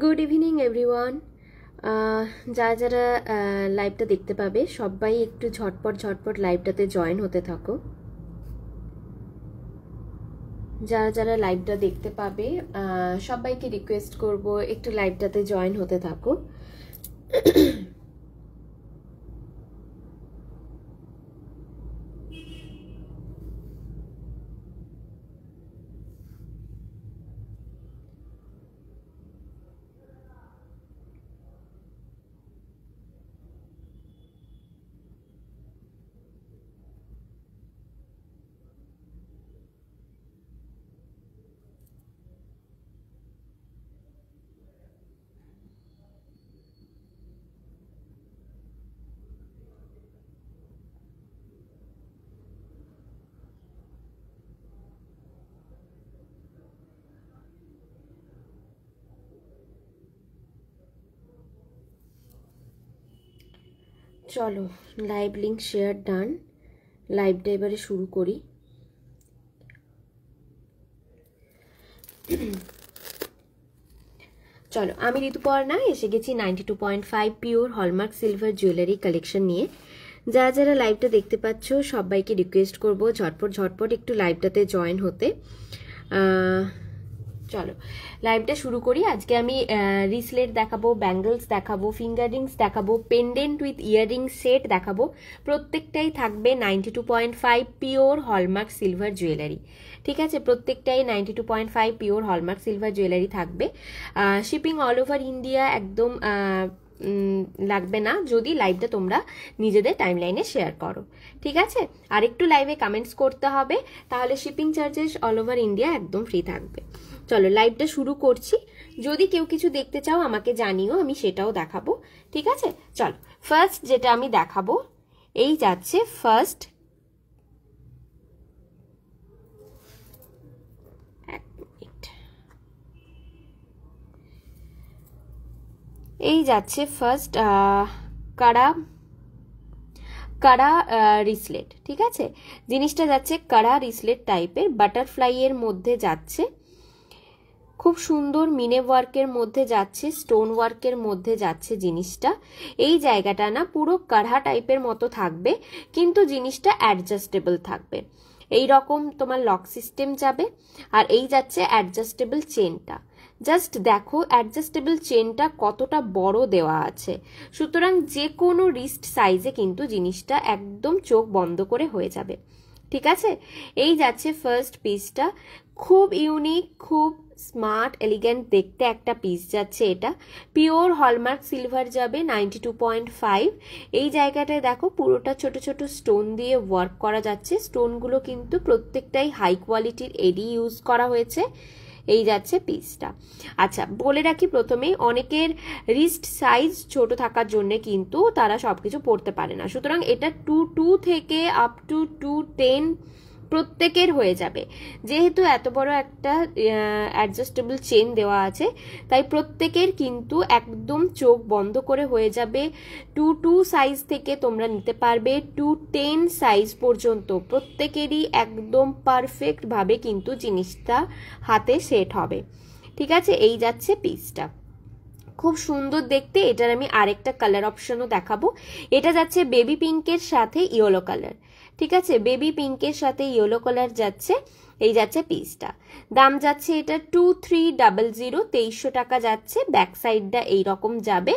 Good evening everyone. যারা যারা লাইভটা দেখতে পাবে সবাই একটু ঝটপট ঝটপট লাইভটাতে জয়েন হতে থাকো। যারা যারা লাইভটা দেখতে পাবে সবাইকে রিকোয়েস্ট করব একটু লাইভটাতে জয়েন হতে থাকো। চলো, লাইভ লিঙ্ক শেয়ার ডান। লাইভটা এবারে শুরু করি। চলো, আমি ঋতুপর্ণা এসে গেছি 92.5 pure hallmark silver jewellery collection নিয়ে। যারা যারা লাইভটা দেখতে পাচ্ছ সবাইকে রিকোয়েস্ট করব ঝটপট ঝটপট একটু লাইভটাতে জয়েন হতে। চলো লাইভটা শুরু করি। আজকে আমি রিসলেট দেখাবো, ব্যাঙ্গলস দেখাবো, ফিঙ্গার রিংস দেখাবো, পেন্ডেন্ট উইথ ইয়াররিং সেট দেখাবো। প্রত্যেকটাই থাকবে 92.5 পিওর হলমার্ক সিলভার জুয়েলারি। ঠিক আছে, প্রত্যেকটাই 92.5 পিওর হলমার্ক সিলভার জুয়েলারি থাকবে। শিপিং অল ওভার ইন্ডিয়া একদম লাগবে না যদি লাইভটা তোমরা নিজেদের টাইমলাইনে শেয়ার করো। ঠিক আছে, আর একটু লাইভে কমেন্টস করতে হবে, তাহলে shipping charges all over India একদম ফ্রি থাকবে। চলো লাইভটা শুরু করছি। যদি কেউ কিছু দেখতে চাও আমাকে জানিও, আমি সেটাও দেখাবো। ঠিক আছে, চলো ফার্স্ট যেটা আমি দেখাবো এই যাচ্ছে ফার্স্ট এই যাচ্ছে ফার্স্ট কারা কারা রিসলেট। ঠিক আছে, জিনিসটা যাচ্ছে কারা রিসলেট টাইপের, বাটারফ্লাই এর মধ্যে যাচ্ছে, খুব সুন্দর মিনে ওয়ার্কের মধ্যে যাচ্ছে, স্টোন ওয়ার্কের মধ্যে যাচ্ছে জিনিসটা। এই জায়গাটা না পুরো কাঢ়া টাইপের মতো থাকবে, কিন্তু জিনিসটা অ্যাডজাস্টেবল থাকবে। এই রকম তোমার লক সিস্টেম যাবে, আর এই যাচ্ছে অ্যাডজাস্টেবল চেনটা। জাস্ট দেখো অ্যাডজাস্টেবল চেনটা কতটা বড় দেওয়া আছে, সুতরাং যে কোনো রিস্ট সাইজে কিন্তু জিনিসটা একদম চোখ বন্ধ করে হয়ে যাবে। ঠিক আছে, এই যাচ্ছে ফার্স্ট পিসটা, খুব ইউনিক, খুব স্মার্ট এলিগেন্ট দেখতে একটা পিস যাচ্ছে। এটা পিওর হলমার্ক সিলভার যাবে 92.5। এই জায়গাটায় দেখো পুরোটা ছোট ছোট স্টোন দিয়ে ওয়ার্ক করা যাচ্ছে। স্টোনগুলো কিন্তু প্রত্যেকটাই হাই কোয়ালিটির এডি ইউজ করা হয়েছে। এই যাচ্ছে পিসটা। আচ্ছা বলে রাখি প্রথমেই, অনেকের রিস্ট সাইজ ছোট থাকার জন্য কিন্তু তারা সবকিছু পড়তে পারে না, সুতরাং এটা 2 থেকে আপ টু 210 প্রত্যেকের হয়ে যাবে। যেহেতু এত বড় একটা অ্যাডজাস্টেবল চেন দেওয়া আছে, তাই প্রত্যেকের কিন্তু একদম চোখ বন্ধ করে হয়ে যাবে। 2 সাইজ থেকে তোমরা নিতে পারবে 210 সাইজ পর্যন্ত, প্রত্যেকেরই একদম পারফেক্ট ভাবে কিন্তু জিনিসটা হাতে সেট হবে। ঠিক আছে, এই যাচ্ছে পিসটা, খুব সুন্দর দেখতে। এটার আমি আরেকটা কালার অপশনও দেখাবো। এটা যাচ্ছে বেবি পিঙ্কের সাথে ইয়েলো কালার। ঠিক আছে, বেবি পিঙ্কের সাথে ইয়েলো কালার যাচ্ছে। এই যাচ্ছে পিসটা, দাম যাচ্ছে এটা 2300, 2300 টাকা যাচ্ছে। ব্যাক সাইডটা এইরকম যাবে,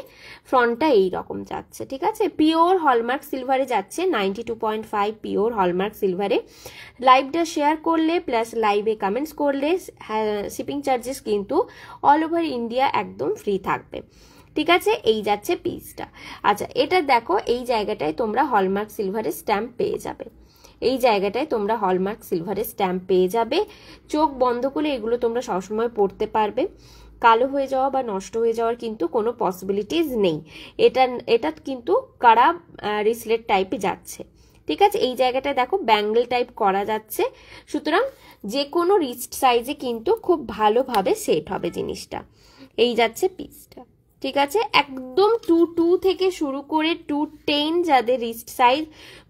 ফ্রন্টটা এইরকম যাচ্ছে। ঠিক আছে, পিওর হলমার্ক সিলভারে যাচ্ছে 92.5 পিওর হলমার্ক সিলভারে। লাইভটা শেয়ার করলে প্লাস লাইভে কমেন্টস করলে শিপিং চার্জেস কিন্তু অল ওভার ইন্ডিয়া একদম ফ্রি থাকবে। ঠিক আছে, এই যাচ্ছে পিসটা। আচ্ছা এটা দেখো, এই জায়গাটায় তোমরা হলমার্ক সিলভারের স্ট্যাম্প পেয়ে যাবে। এই জায়গাটায় তোমরা হলমার্ক সিলভারের স্ট্যাম্প পেয়ে যাবে। চোখ বন্ধ করে এগুলো তোমরা সবসময় পড়তে পারবে। কালো হয়ে যাওয়া বা নষ্ট হয়ে যাওয়ার কিন্তু কোনো পসিবিলিটিস নেই। এটা কিন্তু কারা রিসলেট টাইপে যাচ্ছে। ঠিক আছে, এই জায়গাটায় দেখো ব্যাঙ্গেল টাইপ করা যাচ্ছে, সুতরাং যে কোনো রিস্ট সাইজে কিন্তু খুব ভালোভাবে সেট হবে জিনিসটা। এই যাচ্ছে পিসটা। ঠিক আছে, একদম 2 থেকে শুরু করে 210 যাদের রিস্ট সাইজ,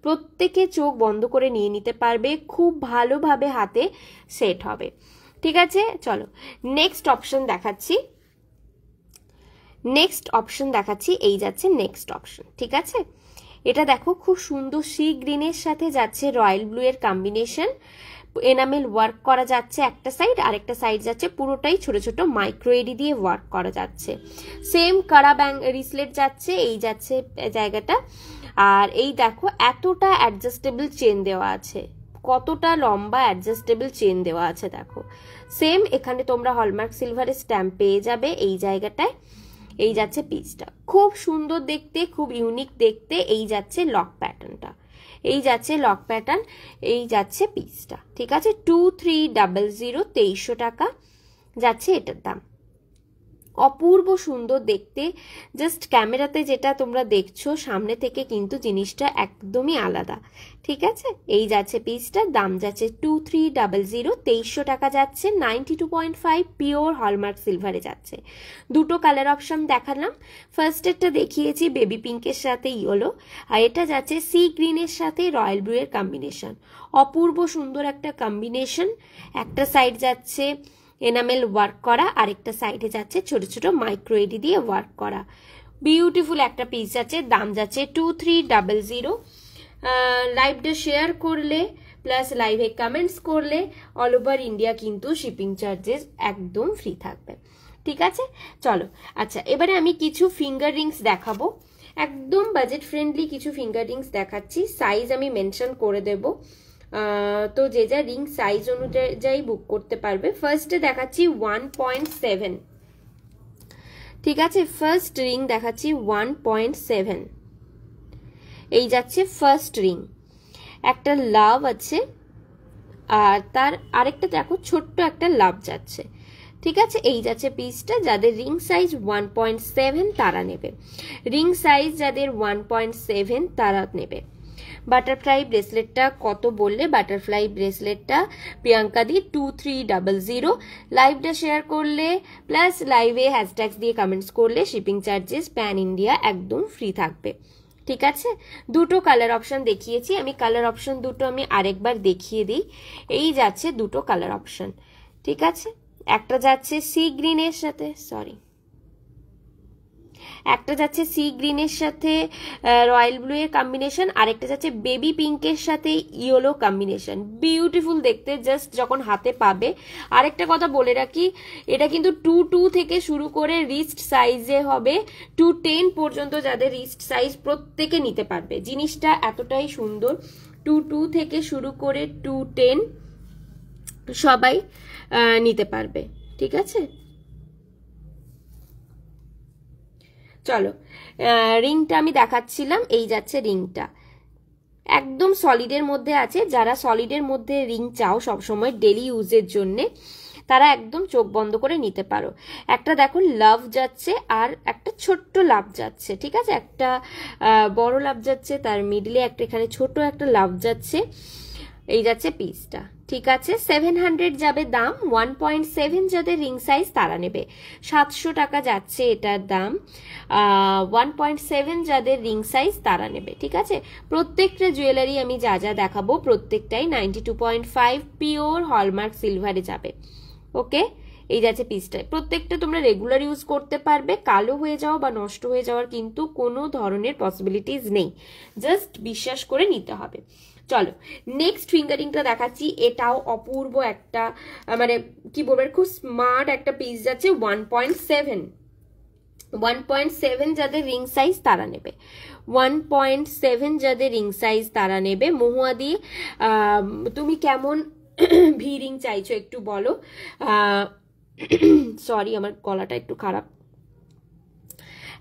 প্রত্যেকে চোখ বন্ধ করে নিয়ে নিতে পারবে, খুব ভালোভাবে হাতে সেট হবে। ঠিক আছে, চলো নেক্সট অপশন দেখাচ্ছি। নেক্সট অপশন দেখাচ্ছি, এই যাচ্ছে নেক্সট অপশন, ঠিক আছে। এটা দেখো খুব সুন্দর সি গ্রিনের সাথে যাচ্ছে রয়্যাল ব্লু এর কম্বিনেশন, এনামেল ওয়ার্ক করা যাচ্ছে একটা সাইড, আরেকটা সাইড যাচ্ছে পুরোটাই ছোট ছোট মাইক্রো এডি দিয়ে ওয়ার্ক করা যাচ্ছে। সেম কারা রিসলেট যাচ্ছে, এই যাচ্ছে জায়গাটা। আর এই দেখো এতটা অ্যাডজাস্টেবল চেন দেওয়া আছে, কতটা লম্বা অ্যাডজাস্টেবল চেন দেওয়া আছে দেখো। সেম এখানে তোমরা হলমার্ক সিলভারের স্ট্যাম্প পেয়ে যাবে এই জায়গাটায়। এই যাচ্ছে পিসটা, খুব সুন্দর দেখতে, খুব ইউনিক দেখতে। এই যাচ্ছে লক প্যাটার্নটা, এই যাচ্ছে লক প্যাটার্ন, এই যাচ্ছে পিসটা, ঠিক আছে। 2300, 2300 টাকা যাচ্ছে এটার দাম। অপূর্ব সুন্দর দেখতে, জাস্ট ক্যামেরাতে যেটা তোমরা দেখছো সামনে থেকে কিন্তু জিনিসটা একদমই আলাদা, ঠিক আছে। এই যাচ্ছে পিসটা, দাম যাচ্ছে 2300, 2300 টাকা যাচ্ছে। 92.5 পিওর হলমার্ক সিলভারে যাচ্ছে। দুটো কালার অপশন দেখালাম, ফার্স্ট এরটা দেখিয়েছি বেবি পিঙ্কের সাথে ইয়েলো, আর এটা যাচ্ছে সি গ্রিনের সাথে রয়্যাল ব্লু এর কম্বিনেশন। অপূর্ব সুন্দর একটা কম্বিনেশন, একটা সাইড যাচ্ছে এনামেল ওয়ার্ক করা, আরেকটা সাইডে যাচ্ছে ছোট ছোট মাইক্রো এডি দিয়ে ওয়ার্ক করা। বিউটিফুল একটা পিস আছে, দাম যাচ্ছে 2300। লাইভটা শেয়ার করলে প্লাস লাইভে কমেন্টস করলে অল ওভার ইন্ডিয়া কিন্তু শিপিং চার্জেস একদম ফ্রি থাকবে, ঠিক আছে। চলো আচ্ছা, এবারে আমি কিছু ফিঙ্গার রিংস দেখাবো, একদম বাজেট ফ্রেন্ডলি কিছু ফিঙ্গার রিংস দেখাচ্ছি। সাইজ আমি মেনশন করে দেবো, তো যে যা রিং সাইজ অনুযায়ী বুক করতে পারবে। ফার্স্টে দেখাচ্ছি 1.7, ঠিক আছে। ফার্স্ট রিং দেখাচ্ছি 1.7, এই যাচ্ছে ফার্স্ট রিং। একটা লাভ আছে, আর তার আরেকটা দেখো ছোট্ট একটা লাভ যাচ্ছে, ঠিক আছে। এই যাচ্ছে পিসটা, যাদের রিং সাইজ 1.7 তারা নেবে, রিং সাইজ যাদের 1.7 তারা নেবে। বাটারফ্লাই ব্রেসলেটটা কত বললে? বাটারফ্লাই ব্রেসলেটটা প্রিয়াঙ্কা দি 2300। লাইভটা শেয়ার করলে প্লাস লাইভে হ্যাশট্যাগস দিয়ে কমেন্টস করলে শিপিং চার্জেস প্যান ইন্ডিয়া একদম ফ্রি থাকবে, ঠিক আছে। দুটো কালার অপশন দেখিয়েছি আমি, কালার অপশন দুটো আমি আরেকবার দেখিয়ে দিই। এই যাচ্ছে দুটো কালার অপশন, ঠিক আছে। একটা যাচ্ছে সি গ্রিনের সাথে, একটা যাচ্ছে সি গ্রিনের সাথে রয়্যাল ব্লু এর কম্বিনেশন, আরেকটা যাচ্ছে বেবি পিঙ্কের সাথে ইয়েলো কম্বিনেশন। বিউটিফুল দেখতে, জাস্ট যখন হাতে পাবে। আরেকটা কথা বলে রাখি, এটা কিন্তু 2 থেকে শুরু করে রিস্ট সাইজে হবে 210 পর্যন্ত, যাদের রিস্ট সাইজ প্রত্যেকে নিতে পারবে। জিনিসটা এতটাই সুন্দর, 2 থেকে শুরু করে 210 সবাই নিতে পারবে, ঠিক আছে। চলো রিংটা আমি দেখাচ্ছিলাম, এই যাচ্ছে রিংটা, একদম সলিডের মধ্যে আছে। যারা সলিডের মধ্যে রিং চাও সবসময় ডেলি ইউজের জন্য, তারা একদম চোখ বন্ধ করে নিতে পারো। একটা দেখো লাভ যাচ্ছে, আর একটা ছোট্ট লাভ যাচ্ছে, ঠিক আছে। একটা বড় লাভ যাচ্ছে, তার মিডলে একটা এখানে ছোট একটা লাভ যাচ্ছে। এই যাচ্ছে পিসটা, ঠিক আছে। 700 যাবে দাম। 1.7 যাদের রিং সাইজ তারা নেবে, 700 টাকা যাচ্ছে এটার দাম। 1.7 যাদের রিং সাইজ তারা নেবে, ঠিক আছে। প্রত্যেকটা জুয়েলারি আমি যা যা দেখাবো প্রত্যেকটাই 92.5 পিওর হলমার্ক সিলভারে যাবে, ওকে। এই যাচ্ছে পিসটা, প্রত্যেকটা তোমরা রেগুলার ইউজ করতে পারবে, কালো হয়ে যাওয়া বা নষ্ট হয়ে যাওয়ার কিন্তু কোনো ধরনের পসিবিলিটিস নেই, জাস্ট বিশ্বাস করে নিতে হবে। চলো নেক্সট ফিঙ্গারিংটা দেখাচ্ছি, এটাও অপূর্ব একটা মানে কি বলবো, খুব স্মার্ট একটা পিস যাচ্ছে। 1.7 যাদের রিং সাইজ তারা নেবে, 1.7 যাদের রিং সাইজ তারা নেবে। মহুয়া দি তুমি কেমন ভি রিং চাইছো একটু বলো। সরি আমার গলাটা একটু খারাপ।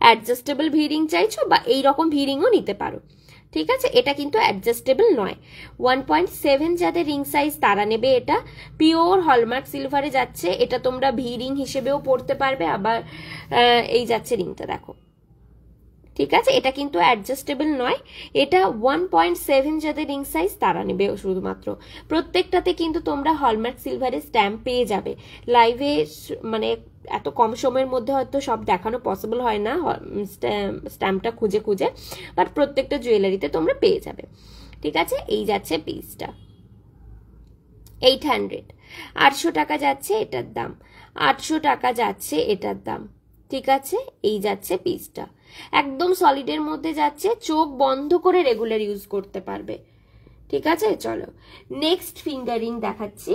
অ্যাডজাস্টেবল ভি রিং চাইছো বা এইরকম ভি রিংও নিতে পারো, ঠিক আছে। এটা কিন্তু অ্যাডজাস্টেবল নয়। 1.7 যাদের রিং সাইজ তারা নেবে, এটা পিওর হলমার্ক সিলভারে যাচ্ছে। এটা তোমরা ভি রিং হিসেবেও পড়তে পারবে, আবার এই যাচ্ছে রিংটা দেখো, ঠিক আছে। এটা কিন্তু অ্যাডজাস্টেবল নয়, এটা 1.7 যাদের রিং সাইজ তারা নেবে শুধুমাত্র। প্রত্যেকটাতে কিন্তু তোমরা হলমার্ক সিলভারের স্ট্যাম্প পেয়ে যাবে। লাইভে মানে এত কম সময়ের মধ্যে হয়তো সব দেখানো পসিবল হয় না স্ট্যাম্পটা খুঁজে খুঁজে, বাট প্রত্যেকটা জুয়েলারিতে তোমরা পেয়ে যাবে, ঠিক আছে। এই যাচ্ছে পিসটা 800, 800 টাকা যাচ্ছে এটার দাম, 800 টাকা যাচ্ছে এটার দাম, ঠিক আছে, এই যাচ্ছে পিসটা, একদম সলিডের মধ্যে যাচ্ছে, চোখ বন্ধ করে রেগুলার ইউজ করতে পারবে। ঠিক আছে, চলো নেক্সট ফিঙ্গারিং দেখাচ্ছি।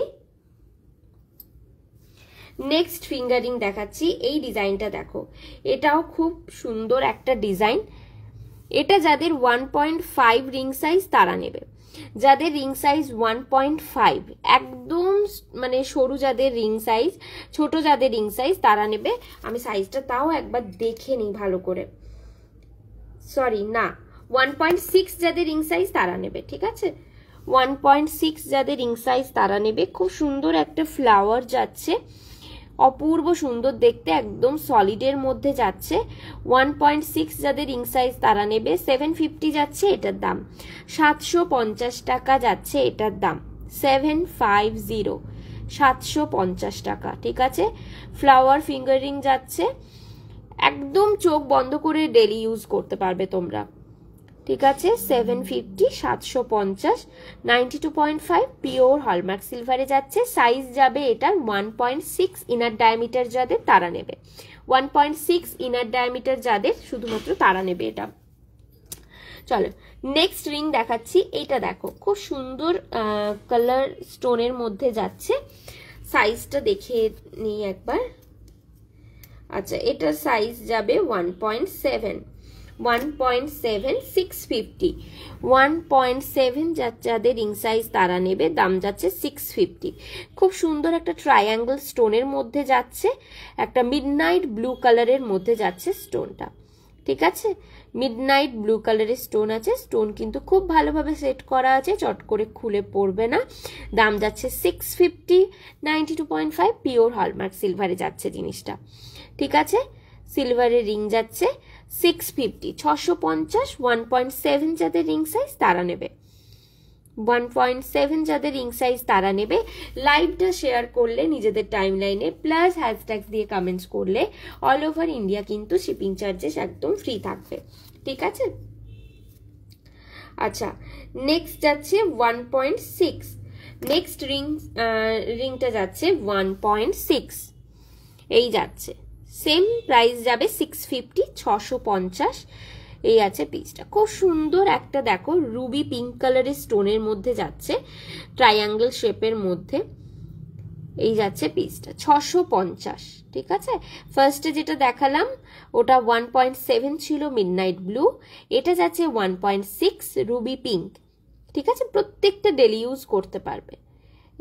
নেক্সট ফিঙ্গারিং দেখাচ্ছি, এই ডিজাইনটা দেখো, এটাও খুব সুন্দর একটা ডিজাইন। এটা যাদের 1.5 রিং সাইজ তারা নেবে, যাদের রিং সাইজ 1.5 একদম মানে সরু যাদের রিং সাইজ, ছোট যাদের রিং সাইজ তারা নেবে। আমি সাইজটা তাও একবার দেখে নিই ভালো করে, সরি না, 1.6 যাদের রিং সাইজ তারা নেবে। ঠিক আছে, 1.6 যাদের রিং সাইজ তারা নেবে। খুব সুন্দর একটা ফ্লাওয়ার যাচ্ছে, অপূর্ব সুন্দর দেখতে, একদম সলিডের মধ্যে যাচ্ছে। 1.6 যাদের রিং সাইজ তারা নেবে। 750 যাচ্ছে এটার দাম, 750 টাকা যাচ্ছে এটার দাম, 750, 750 টাকা। ঠিক আছে, ফ্লাওয়ার ফিঙ্গারিং যাচ্ছে, একদম চোখ বন্ধ করে ডেলি ইউজ করতে পারবে তোমরা। ঠিক আছে, 750, 750, 92.5 পিওর হলমার্ক সিলভারে যাচ্ছে। সাইজ যাবে এটার 1.6 ইনার ডায়ামিটার যাদের তারা নেবে, 1.6 ইনার ডায়ামিটার যাদের শুধুমাত্র তারা নেবে এটা। চলো নেক্সট রিং দেখাচ্ছি, এইটা দেখো খুব সুন্দর কালার স্টোনের মধ্যে যাচ্ছে। সাইজটা দেখে নিই একবার। আচ্ছা, এটার সাইজ যাবে 1.7, 1.7, 650, 1.7 যাদের রিং সাইজ তারা নেবে, দাম যাচ্ছে 650। খুব সুন্দর একটা ট্রায়াঙ্গেল স্টোনের মধ্যে যাচ্ছে, একটা মিডনাইট ব্লু কালারের মধ্যে যাচ্ছে স্টোনটা। ঠিক আছে, মিডনাইট ব্লু কালারের স্টোন আছে, স্টোন কিন্তু খুব ভালোভাবে সেট করা আছে, চট করে খুলে পড়বে না। দাম যাচ্ছে 650, 92.5 পিওর হলমার্ক সিলভারে যাচ্ছে জিনিসটা। ঠিক আছে, সিলভারের রিং যাচ্ছে 650, 650, 1.7 যাদের রিং সাইজ তারা নেবে, 1.7 যাদের রিং সাইজ তারা নেবে। লাইভটা শেয়ার করলে নিজেদের টাইম লাইনে প্লাস হ্যাশট্যাগ দিয়ে কমেন্টস করলে অল ওভার ইন্ডিয়া কিন্তু শিপিং চার্জেস একদম ফ্রি থাকবে। ঠিক আছে, আচ্ছা নেক্সট যাচ্ছে 1.6, নেক্সট রিংটা যাচ্ছে 1.6, এই যাচ্ছে, সেম প্রাইস যাবে 650, 650, এই আছে পিসটা। খুব সুন্দর একটা দেখো রুবি পিঙ্ক কালারের স্টোনের মধ্যে যাচ্ছে, ট্রায়াঙ্গেল শেপের মধ্যে, এই যাচ্ছে পিসটা 650। ঠিক আছে, ফার্স্টে যেটা দেখালাম ওটা 1.7 ছিল মিডনাইট ব্লু, এটা যাচ্ছে 1.6 রুবি পিঙ্ক। ঠিক আছে, প্রত্যেকটা ডেলি ইউজ করতে পারবে।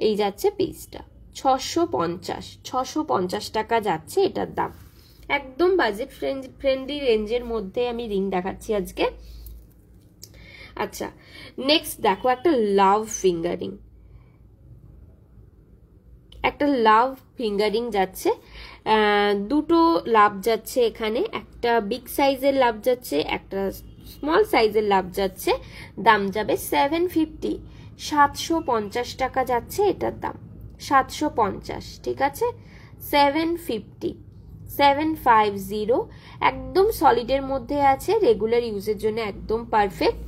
এই যাচ্ছে পিসটা 650, 650 টাকা যাচ্ছে এটার দাম, একদম বাজেট ফ্রেন্ডলি রেঞ্জের মধ্যে আমি রিং দেখাচ্ছি আজকে। আচ্ছা নেক্সট দেখো একটা লাভ ফিঙ্গারিং, একটা লাভ ফিঙ্গারিং যাচ্ছে, দুটো লাভ যাচ্ছে এখানে, একটা বিগ সাইজের লাভ যাচ্ছে, একটা স্মল সাইজের লাভ যাচ্ছে। দাম যাবে 750, 750 টাকা যাচ্ছে এটার দাম, 750। ঠিক আছে, 750, 750, একদম সলিডের মধ্যে আছে, রেগুলার ইউজের জন্য একদম পারফেক্ট।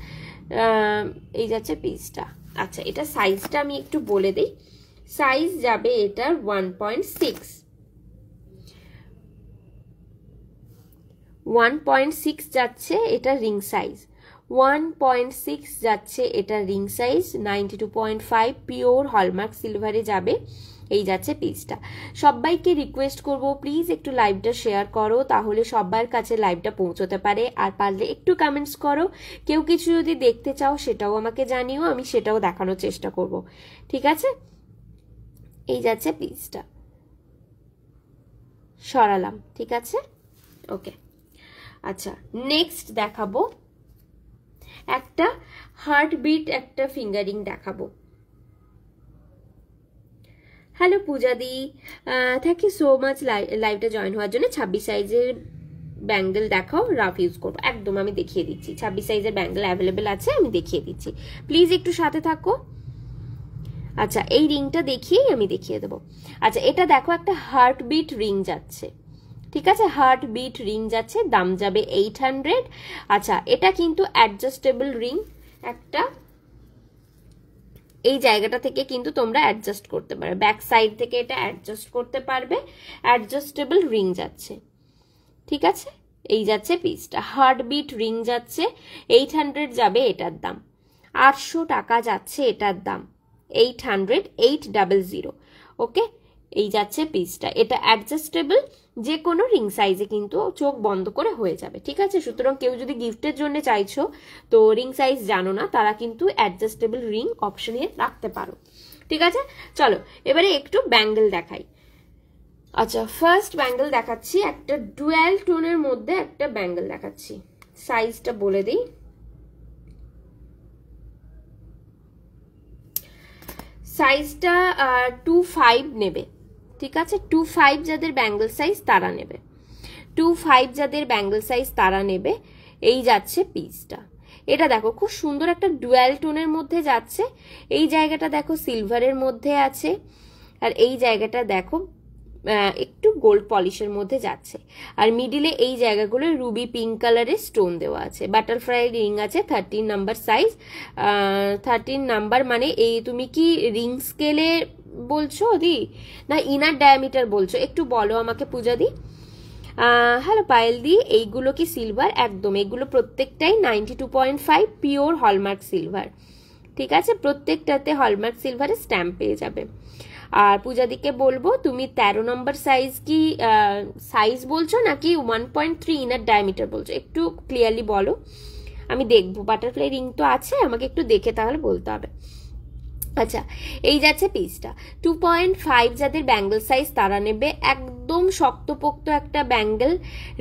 এই যাচ্ছে পিসটা। আচ্ছা, এটা সাইজটা আমি একটু বলে দিই, সাইজ যাবে এটার 1.6, 1.6 যাচ্ছে এটা রিং সাইজ, 1.6 যাচ্ছে এটা রিং সাইজ, 92.5 পিওর হলমার্ক সিলভারে যাবে। এই যাচ্ছে পিসটা। সবাইকে রিকোয়েস্ট করব প্লিজ একটু লাইভটা শেয়ার করো, তাহলে সবার কাছে লাইভটা পৌঁছতে পারে। আর পারলে একটু কমেন্টস করো, কেউ কিছু যদি দেখতে চাও সেটাও আমাকে জানিও, আমি সেটাও দেখানোর চেষ্টা করব। ঠিক আছে, এই যাচ্ছে পিসটা, সরালাম। ঠিক আছে, ওকে। আচ্ছা নেক্সট দেখাবো একটা হার্টবিট একটা ফিঙ্গারিং দেখাবো। হ্যালো পূজা দি, থ্যাংক ইউ সো মাচ লাইভটা জয়েন হওয়ার জন্য। 26 সাইজের ব্যাঙ্গেল দেখাও, রাফ ইউজ করবো, একদম আমি দেখিয়ে দিচ্ছি। 26 সাইজের ব্যাঙ্গেল অ্যাভেলেবেল আছে, আমি দেখিয়ে দিচ্ছি, প্লিজ একটু সাথে থাকো। আচ্ছা এই রিংটা দেখিয়েই আমি দেখিয়ে দেবো। আচ্ছা এটা দেখো একটা হার্টবিট রিং যাচ্ছে। ঠিক আছে, হার্টবিট রিং যাচ্ছে, দাম যাবে 800। আচ্ছা এটা কিন্তু অ্যাডজাস্টেবল রিং, একটা এই জায়গাটা থেকে কিন্তু তোমরা অ্যাডজাস্ট করতে পারবে, ব্যাক সাইড থেকে এটা অ্যাডজাস্ট করতে পারবে, অ্যাডজাস্টেবল রিং যাচ্ছে। ঠিক আছে, এই যাচ্ছে পিসটা। হার্টবিট রিং যাচ্ছে 800 যাবে এটার দাম। 800 টাকা যাচ্ছে এটার দাম, 800, 800। ওকে, এই যাচ্ছে পিসটা। এটা অ্যাডজাস্টেবল, যে কোনো রিং সাইজে কিন্তু চোখ বন্ধ করে হয়ে যাবে। ঠিক আছে, সুতরাং কেউ যদি গিফটের জন্য চাইছো তো রিং সাইজ জানো না, তারা কিন্তু অ্যাডজাস্টেবল রিং অপশনে রাখতে পারো। ঠিক আছে, চলো এবারে একটু ব্যাঙ্গেল দেখাই। আচ্ছা, ফার্স্ট ব্যাঙ্গেল দেখাচ্ছি, একটা ডুয়াল টোনের মধ্যে একটা ব্যাঙ্গেল দেখাচ্ছি। সাইজটা বলে দিই, সাইজটা 25 নেবে। ঠিক আছে, 25 যাদের ব্যাঙ্গেল সাইজ তারা নেবে, 25 যাদের ব্যাঙ্গেল সাইজ তারা নেবে। এই যাচ্ছে পিসটা। এটা দেখো খুব সুন্দর একটা ডুয়াল টোনের মধ্যে যাচ্ছে। এই জায়গাটা দেখো সিলভারের মধ্যে আছে, আর এই জায়গাটা দেখো একটু গোল্ড পলিশের মধ্যে যাচ্ছে, আর মিডিলে এই জায়গাগুলো রুবি পিঙ্ক কালারের স্টোন দেওয়া আছে। বাটারফ্লাই রিং আছে 13 নাম্বার সাইজ। 13 নাম্বার মানে এই তুমি কি রিং স্কেলে বলছো দি না ইনার ডায়ামিটার বলছো? একটু বলো আমাকে পূজা দি। হ্যালো পায়েল দি, এইগুলো কি সিলভার? একদম, এগুলো প্রত্যেকটাই 92.5 পিওর হলমার্ক সিলভার। ঠিক আছে, প্রত্যেকটাতে হলমার্ক সিলভারের স্ট্যাম্প পেয়ে যাবে। আর পূজাদিকে বলবো তুমি 13 নম্বর সাইজ কি সাইজ বলছো নাকি 1.3 ইনার ডায়ামিটার বলছো? একটু ক্লিয়ারলি বলো, আমি দেখবো। বাটারফ্লাই রিং তো আছে, আমাকে একটু দেখে তাহলে বলতে হবে। আচ্ছা, এই যাচ্ছে পিসটা। 2.5 যাদের ব্যাঙ্গেল সাইজ তারা নেবে। একদম শক্তপোক্ত একটা ব্যাঙ্গেল,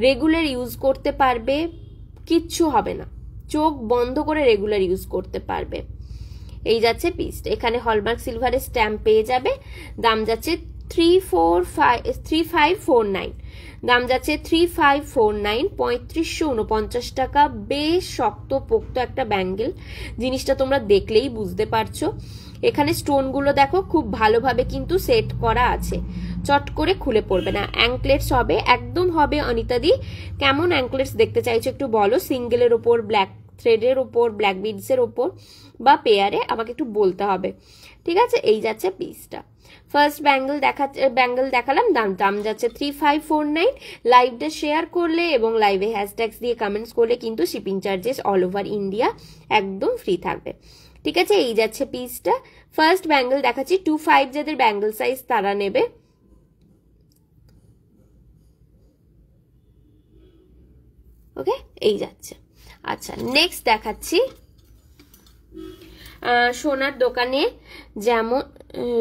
রেগুলার ইউজ করতে পারবে, কিচ্ছু হবে না, চোখ বন্ধ করে রেগুলার ইউজ করতে পারবে। এই যাচ্ছে পিসটা, এখানে হলমার্ক সিলভারের স্ট্যাম্প পেয়ে যাবে। দাম যাচ্ছে 3549, দাম যাচ্ছে 3549, 3549 টাকা। বেশ শক্ত পোক্ত একটা ব্যাঙ্গেল, জিনিসটা তোমরা দেখলেই বুঝতে পারছো। এখানে স্টোনগুলো দেখো খুব ভালোভাবে কিন্তু সেট করা আছে, চট করে খুলে পড়বে না। অ্যাঙ্কলেটস হবে, একদম হবে। অনিতাদি কেমন অ্যাঙ্কলেটস দেখতে চাইছো একটু বলো, সিঙ্গেলের ওপর, ব্ল্যাক থ্রেডের ওপর, ব্ল্যাক বিডসের ওপর, বা পেয়ারে, আমাকে একটু বলতে হবে। ঠিক আছে, এই যাচ্ছে পিসটা। ফার্স্ট ব্যাঙ্গেল দেখালাম, দাম যাচ্ছে 3549। লাইভটা শেয়ার করলে এবং লাইভে হ্যাশট্যাগস দিয়ে কমেন্টস করলে কিন্তু shipping charges all over India একদম ফ্রি থাকবে। ঠিক আছে, এই যাচ্ছে পিসটা। ফার্স্ট ব্যাঙ্গেল দেখাচ্ছি, 25 যাদের ব্যাঙ্গেল সাইজ তারা নেবে। ওকে, এই যাচ্ছে। আচ্ছা, নেক্সট দেখাচ্ছি সোনার দোকানে যেমন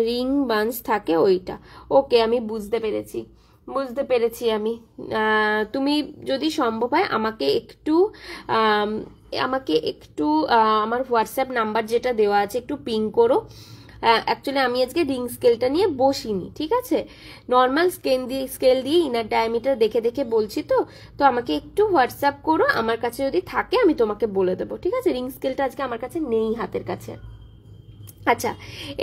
রিং বান্স থাকে ওইটা। ওকে, আমি বুঝতে পেরেছি আমি। তুমি যদি সম্ভব হয় আমাকে একটু আমার হোয়াটসঅ্যাপ নাম্বার যেটা দেওয়া আছে একটু পিং করো। অ্যাকচুয়ালি আমি আজকে রিং স্কেলটা নিয়ে বসিনি। ঠিক আছে, নর্মাল স্কেল দিয়ে ইনার ডায়ামিটার দেখে বলছি। তো আমাকে একটু হোয়াটসঅ্যাপ করো, আমার কাছে যদি থাকে আমি তোমাকে বলে দেবো। ঠিক আছে, রিং স্কেলটা আজকে আমার কাছে নেই হাতের কাছে। আচ্ছা,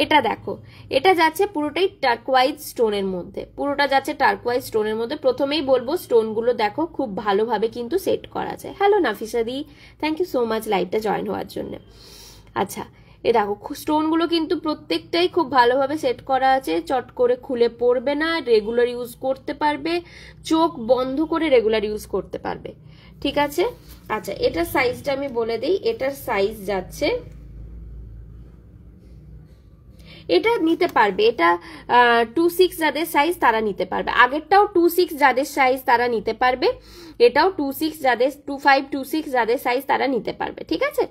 এটা দেখো, এটা যাচ্ছে পুরোটাই টার্কোয়াইজ স্টোনের মধ্যে, পুরোটা যাচ্ছে টার্কোয়াইজ স্টোনের মধ্যে। প্রথমেই বলবো স্টোনগুলো দেখো খুব ভালোভাবে কিন্তু সেট করা যায়। হ্যালো নাফিসা দি, থ্যাংক ইউ সো মাচ লাইভটা জয়েন হওয়ার জন্য। আচ্ছা, এ দেখো স্টোনগুলো কিন্তু প্রত্যেকটাই খুব ভালোভাবে সেট করা আছে, চট করে খুলে পড়বে না, রেগুলার ইউজ করতে পারবে, চোখ বন্ধ করে রেগুলার ইউজ করতে পারবে। ঠিক আছে, আচ্ছা এটার সাইজটা আমি বলে দিই। এটার সাইজ যাচ্ছে, এটা নিতে পারবে, এটা 26 যাদের সাইজ তারা নিতে পারবে। আগেরটাও 26 যাদের সাইজ তারা নিতে পারবে, এটাও 25 26 যাদের সাইজ তারা নিতে পারবে। ঠিক আছে,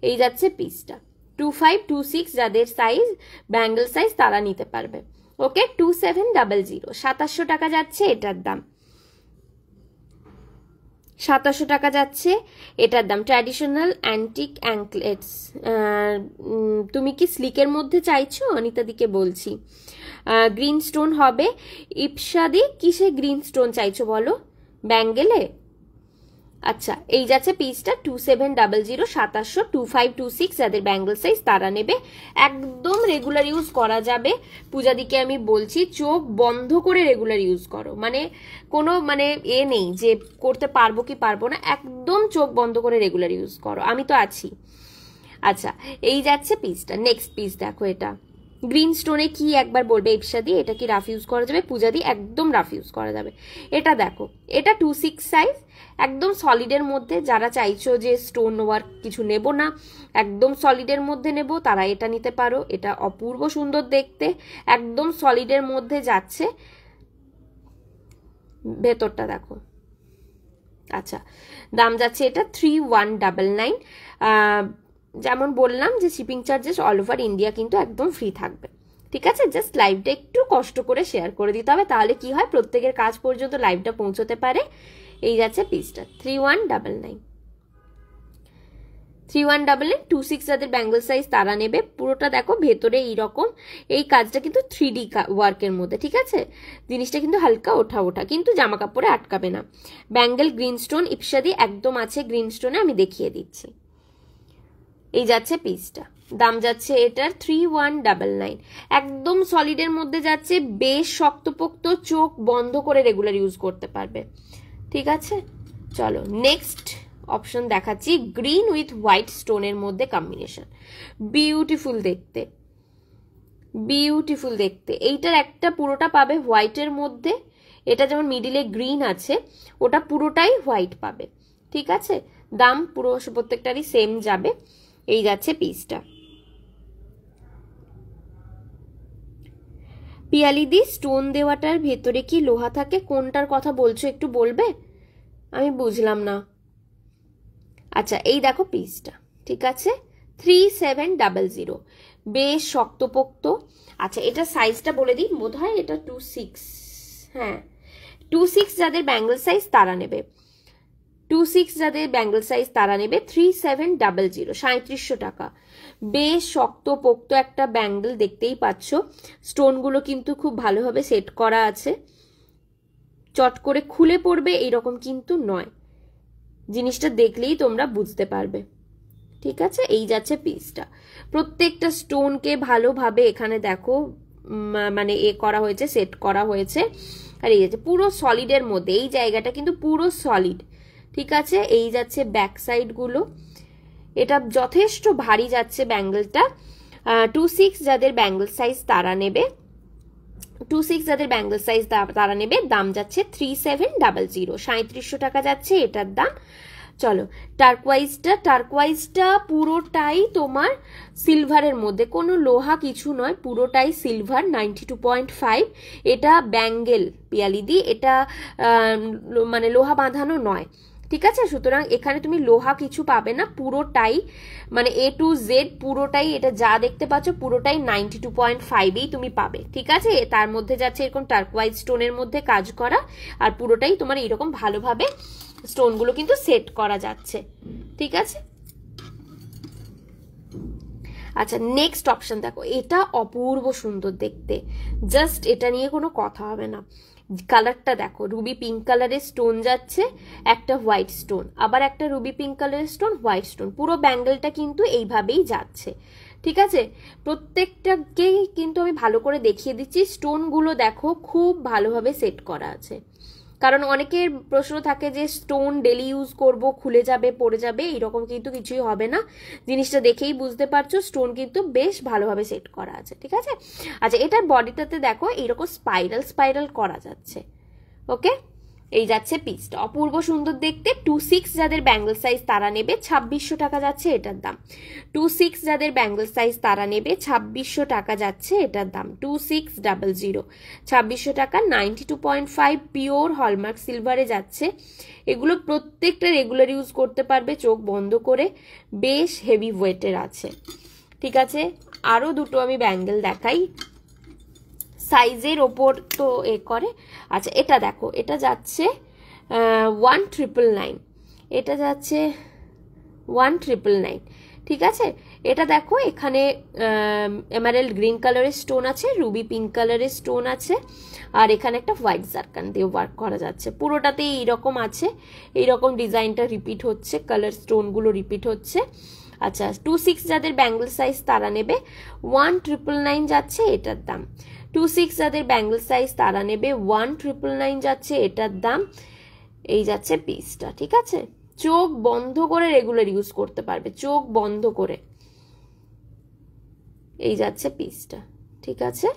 এই যাচ্ছে পিসটা। 2526 যাদের সাইজ ব্যাঙ্গেল সাইজ তারা নিতে পারবে। ওকে, 2700, 2700 টাকা যাচ্ছে এটার দাম, 2700 টাকা যাচ্ছে এটার দাম। ট্র্যাডিশনাল অ্যান্টিক অ্যাঙ্কলেটস, তুমি কি স্লিকের মধ্যে চাইছো? অনিতা দিকে বলছি। গ্রিন স্টোন হবে। ইপসাদি কিসে গ্রিন স্টোন চাইছো বলো? ব্যাঙ্গেলে? আচ্ছা, এই যাচ্ছে পিসটা 2700, 2700, 2526 যাদের ব্যাঙ্গেল সাইজ তারা নেবে। একদম রেগুলার ইউজ করা যাবে। পূজাদিকে আমি বলছি চোখ বন্ধ করে রেগুলার ইউজ করো, মানে কোনো নেই যে করতে পারবো কি পারবো না, একদম চোখ বন্ধ করে রেগুলার ইউজ করো, আমি তো আছি। আচ্ছা, এই যাচ্ছে পিসটা। নেক্সট পিস দেখো, এটা গ্রিন স্টোনে কি একবার বলবে ইপসাদি, এটা কি রাফ ইউজ করা যাবে? পূজাদি একদম রাফ ইউজ করা যাবে। এটা দেখো, এটা 2/6 সাইজ, একদম সলিডের মধ্যে। যারা চাইছো যে স্টোন ওয়ার্ক কিছু নেব না, একদম সলিডের মধ্যে নেব, তারা এটা নিতে পারো। এটা অপূর্ব সুন্দর দেখতে, একদম সলিডের মধ্যে যাচ্ছে। ভেতরটা দেখো। আচ্ছা, দাম যাচ্ছে এটা 3199। যেমন বললাম যে shipping charges all over India কিন্তু একদম ফ্রি থাকবে। ঠিক আছে, জাস্ট লাইভটা একটু কষ্ট করে শেয়ার করে দিতে হবে, তাহলে কি হয় প্রত্যেকের কাজ পর্যন্ত লাইভটা পৌঁছতে পারে। এই যাচ্ছে পিসটা 3199। 3199 2/6 যাদের ব্যাঙ্গল সাইজ তারা নেবে। পুরোটা দেখো ভেতরে এইরকম, এই কাজটা কিন্তু 3D ওয়ার্কের মধ্যে। ঠিক আছে, জিনিসটা কিন্তু হালকা ওঠা ওঠা, কিন্তু জামা কাপড়ে আটকাবে না। ব্যাঙ্গেল গ্রিন স্টোন ইপসাদি একদম আছে গ্রিন স্টোনে, আমি দেখিয়ে দিচ্ছি। এই যাচ্ছে পিসটা, দাম যাচ্ছে এটার 3199। একদম সলিডের মধ্যে যাচ্ছে, বেশ শক্তপোক্ত, চোখ বন্ধ করে রেগুলার ইউজ করতে পারবে। ঠিক আছে, চলো নেক্সট অপশন দেখাচ্ছি। গ্রিন উইথ হোয়াইট স্টোনের মধ্যে কম্বিনেশন, বিউটিফুল দেখতে, বিউটিফুল দেখতে। এইটার একটা পুরোটা পাবে হোয়াইটের মধ্যে, এটা যেমন মিডিলে গ্রিন আছে, ওটা পুরোটাই হোয়াইট পাবে। ঠিক আছে, দাম পুরো প্রত্যেকটারই সেম যাবে। এই যাচ্ছে পিসটা। পিয়ালিদি, স্টোন দেওয়াটার ভেতরে কি লোহা থাকে? কোনটার কথা বলছো একটু বলবে? আমি বুঝলাম না। আচ্ছা, এই দেখো পিসটা। ঠিক আছে, 3700, বেশ শক্তপোক্ত। আচ্ছা, এটা সাইজটা বলে দিই, বোধ হয় এটা 2/6। হ্যাঁ, 2/6 যাদের ব্যাঙ্গল সাইজ তারা নেবে। 2/6 যাদের ব্যাঙ্গল সাইজ তারা নেবে 3700, 3700 টাকা। বেশ শক্তপোক্ত একটা ব্যাঙ্গল, দেখতেই পাচ্ছ। স্টোনগুলো কিন্তু খুব ভালোভাবে সেট করা আছে, চট করে খুলে পড়বে এইরকম কিন্তু নয়। জিনিসটা দেখলেই তোমরা বুঝতে পারবে। ঠিক আছে, এই যাচ্ছে পিসটা। প্রত্যেকটা স্টোনকে ভালোভাবে এখানে দেখো মানে এ করা হয়েছে, সেট করা হয়েছে। আর এই যাচ্ছে পুরো সলিডের মধ্যে, এই জায়গাটা কিন্তু পুরো সলিড। ঠিক আছে, এই যাচ্ছে ব্যাক সাইড গুলো, এটা যথেষ্ট ভারী যাচ্ছে ব্যাঙ্গেলটা। 2/6 যাদের ব্যাঙ্গেল সাইজ তারা নেবে, 2/6 যাদের ব্যাঙ্গেল সাইজ তারা নেবে। দাম যাচ্ছে 3700, 3700 টাকা যাচ্ছে এটার দাম। চলো টার্কোয়াইজটা পুরোটাই তোমার সিলভারের মধ্যে, কোনো লোহা কিছু নয়, পুরোটাই সিলভার, 92.5। এটা ব্যাঙ্গেল পিয়ালিদি, এটা মানে লোহা বাঁধানো নয়। ঠিক আছে, সুতরাং এখানে তুমি লোহা কিছু পাবে না, পুরোটাই মানে A to Z পুরোটাই, এটা যা দেখতে পাচ্ছ পুরোটাই 92.5এই তুমি পাবে। ঠিক আছে, তার মধ্যে যাচ্ছে এরকম টার্কোয়াইজ স্টোনের মধ্যে কাজ করা, আর পুরোটাই তোমার এরকম ভালোভাবে স্টোনগুলো কিন্তু সেট করা যাচ্ছে। ঠিক আছে, আচ্ছা নেক্সট অপশন দেখো, এটা অপূর্ব সুন্দর দেখতে, জাস্ট এটা নিয়ে কোনো কথা হবে না। কালারটা দেখো, রুবি পিঙ্ক কালারের স্টোন যাচ্ছে, একটা হোয়াইট স্টোন, আবার একটা রুবি পিঙ্ক কালারের স্টোন, হোয়াইট স্টোন, পুরো ব্যাঙ্গেলটা কিন্তু এইভাবেই যাচ্ছে। ঠিক আছে, প্রত্যেকটাকেই কিন্তু আমি ভালো করে দেখিয়ে দিচ্ছি। স্টোনগুলো দেখো খুব ভালোভাবে সেট করা আছে, কারণ অনেকের প্রশ্ন থাকে যে স্টোন ডেলি ইউজ করব, খুলে যাবে, পড়ে যাবে, এরকম কিন্তু কিছুই হবে না। জিনিসটা দেখেই বুঝতে পারছো স্টোন কিন্তু বেশ ভালোভাবে সেট করা আছে। ঠিক আছে, আচ্ছা এটার বডিটাতে দেখো এইরকম স্পাইরাল করা যাচ্ছে। ওকে, এই যাচ্ছে পিসটা, অপূর্ব সুন্দর দেখতে। 2/6 যাদের ব্যাঙ্গল সাইজ তারা নেবে 2600 টাকা যাচ্ছে এটার দাম। 2/6 যাদের ব্যাঙ্গল সাইজ তারা নেবে 2600 টাকা যাচ্ছে এটার দাম। 2600, 2600 টাকা। 92.5 পিওর হলমার্ক সিলভারে যাচ্ছে। এগুলো প্রত্যেকটা রেগুলার ইউজ করতে পারবে চোখ বন্ধ করে, বেশ হেভি ওয়েটের আছে। ঠিক আছে, আরো দুটো আমি ব্যাঙ্গেল দেখাই, সাইজের ওপর তো এ করে। আচ্ছা এটা দেখো, এটা যাচ্ছে 1999, এটা যাচ্ছে 1999। ঠিক আছে, এটা দেখো এখানে এমারেল্ড গ্রিন কালারের স্টোন আছে, রুবি পিঙ্ক কালারের স্টোন আছে, আর এখানে একটা হোয়াইট জারকান দিয়ে ওয়ার্ক করা যাচ্ছে। পুরোটাতেই এইরকম আছে, এইরকম ডিজাইনটা রিপিট হচ্ছে, কালার স্টোনগুলো রিপিট হচ্ছে। আচ্ছা 2/6 যাদের ব্যাঙ্গল সাইজ তারা নেবে 1999 যাচ্ছে এটার দাম। 2/6 যাদের ব্যাঙ্গল সাইজ তারা নেবে 1999 যাচ্ছে এটার দাম। এই যাচ্ছে পিসটা। ঠিক আছে, চোখ বন্ধ করে রেগুলার ইউজ করতে পারবে, চোখ বন্ধ করে। এই যাচ্ছে পিসটা। ঠিক আছে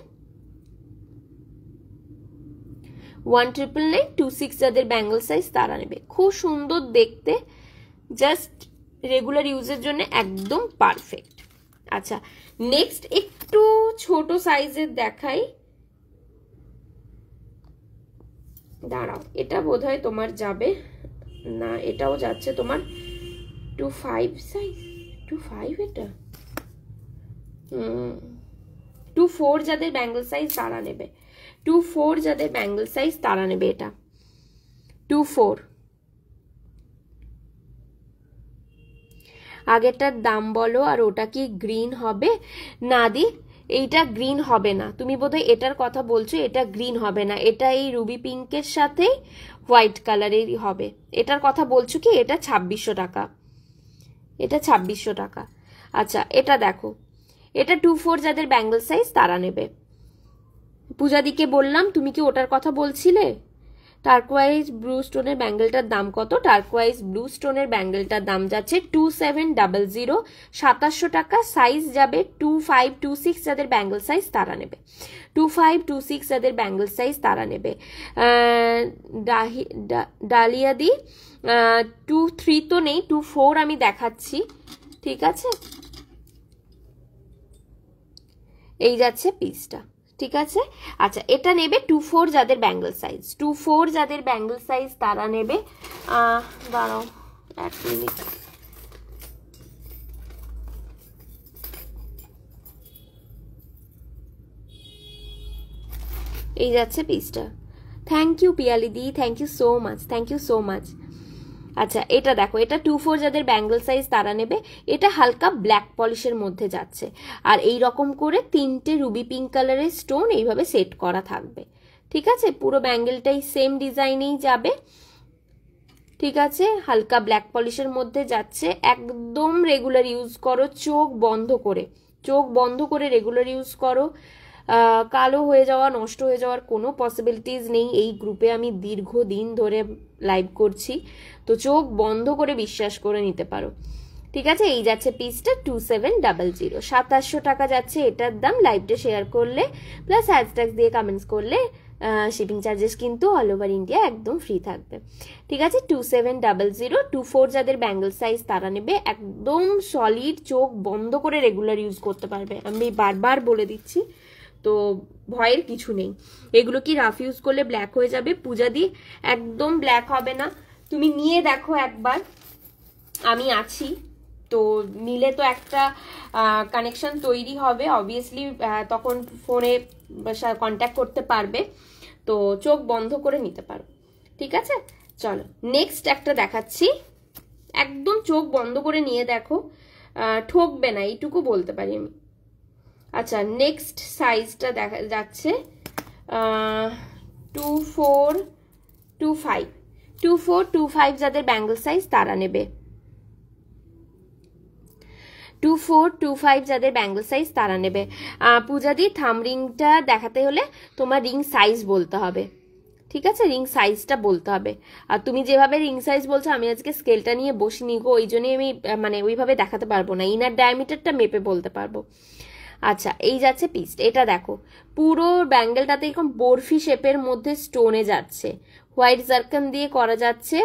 1999 26 যাদের ব্যাঙ্গল সাইজ তারা নেবে খুব সুন্দর দেখতে জাস্ট রেগুলার ইউজের জন্য একদম পারফেক্ট আচ্ছা নেক্সট একটু ছোট সাইজের দেখাই দাঁড়াও এটা বোধহয় তোমার যাবে না এটাও যাচ্ছে তোমার 25 সাইজ 25 এটা 24 যাদের ব্যাঙ্গল সাইজ তারা নেবে 24 যাদের ব্যাঙ্গল সাইজ তারা নেবে এটা 24 আগেরটার দাম বলো আর ওটা কি গ্রিন হবে না দি এইটা গ্রিন হবে না তুমি বোধহয় এটার কথা বলছো এটা গ্রিন হবে না এটা এই রুবি পিঙ্কের সাথে হোয়াইট কালারেরই হবে এটার কথা বলছো কি এটা 2600 টাকা এটা 2600 টাকা আচ্ছা এটা দেখো এটা 24 যাদের ব্যাঙ্গল সাইজ তারা নেবে পূজাদিকে বললাম তুমি কি ওটার কথা বলছিলে টার্কোয়াইজ ব্লু স্টোনের ব্যাঙ্গেলটার দাম কত টার্কোয়াইজ ব্লু স্টোনের ব্যাঙ্গেলটার দাম যাচ্ছে 2700 2700 টাকা সাইজ যাবে 2526 যাদের ব্যাঙ্গেল সাইজ তারা নেবে 2526 যাদের ব্যাঙ্গেল সাইজ তারা নেবে ডালিয়া দি 23 তো নেই 24 আমি দেখাচ্ছি ঠিক আছে এই যাচ্ছে পিসটা ঠিক আছে আচ্ছা এটা নেবে 24 যাদের ব্যাঙ্গল সাইজ 24 যাদের ব্যাঙ্গল সাইজ তারা নেবে দাঁড়াও এক মিনিট এই যাচ্ছে পিসটা থ্যাংক ইউ পিয়ালি দি থ্যাংক ইউ সো মাচ আচ্ছা এটা দেখো এটা 24 যাদের ব্যাঙ্গল সাইজ তারা নেবে এটা হালকা ব্ল্যাক পলিশের মধ্যে যাচ্ছে আর এই রকম করে তিনটে রুবি পিঙ্ক কালারের স্টোন এইভাবে সেট করা থাকবে ঠিক আছে পুরো ব্যাঙ্গেলটাই সেম ডিজাইনেই যাবে ঠিক আছে হালকা ব্ল্যাক পলিশের মধ্যে যাচ্ছে একদম রেগুলার ইউজ করো চোখ বন্ধ করে রেগুলার ইউজ করো কালো হয়ে যাওয়া নষ্ট হয়ে যাওয়ার কোনো পসিবিলিটিস নেই এই গ্রুপে আমি দীর্ঘদিন ধরে লাইভ করছি তো চোখ বন্ধ করে বিশ্বাস করে নিতে পারো ঠিক আছে এই যাচ্ছে পিসটা 2700 2700 টাকা যাচ্ছে এটার দাম লাইভটা শেয়ার করলে প্লাস হ্যাশট্যাগ দিয়ে কমেন্টস করলে শিপিং চার্জেস কিন্তু অল ওভার ইন্ডিয়া একদম ফ্রি থাকবে ঠিক আছে 2700 24 যাদের ব্যাঙ্গল সাইজ তারা নেবে একদম সলিড চোখ বন্ধ করে রেগুলার ইউজ করতে পারবে আমি বারবার বলে দিচ্ছি তো ভয়ের কিছু নেই এগুলো কি রাফ ইউজ করলে ব্ল্যাক হয়ে যাবে পূজা দি একদম ব্ল্যাক হবে না তুমি নিয়ে দেখো একবার আমি আছি তো নিলে তো একটা কানেকশন তৈরি হবে অবভিয়াসলি তখন ফোনে কন্ট্যাক্ট করতে পারবে তো চোখ বন্ধ করে নিতে পারো ঠিক আছে চলো নেক্সট একটা দেখাচ্ছি একদম চোখ বন্ধ করে নিয়ে দেখো ঠকবে না এইটুকু বলতে পারি আমি আচ্ছা নেক্সট সাইজটা দেখা যাচ্ছে 2425 যাদের ব্যাঙ্গল সাইজ তারা নেবে 2425 যাদের ব্যাঙ্গল সাইজ তারা নেবে পূজাদি থাম রিংটা দেখাতে হলে তোমার রিং সাইজ বলতে হবে ঠিক আছে রিং সাইজটা বলতে হবে আর তুমি যেভাবে রিং সাইজ বলছো আমি আজকে স্কেলটা নিয়ে বসিনি গো ওই জন্যই আমি মানে ওইভাবে দেখাতে পারবো না ইনার ডায়ামিটারটা মেপে বলতে পারবো আচ্ছা এই যাচ্ছে পিস এটা দেখো পুরো ব্যাঙ্গেলটাতে এরকম বরফি শেপের মধ্যে স্টোনে যাচ্ছে হোয়াইট জারকান দিয়ে করা যাচ্ছে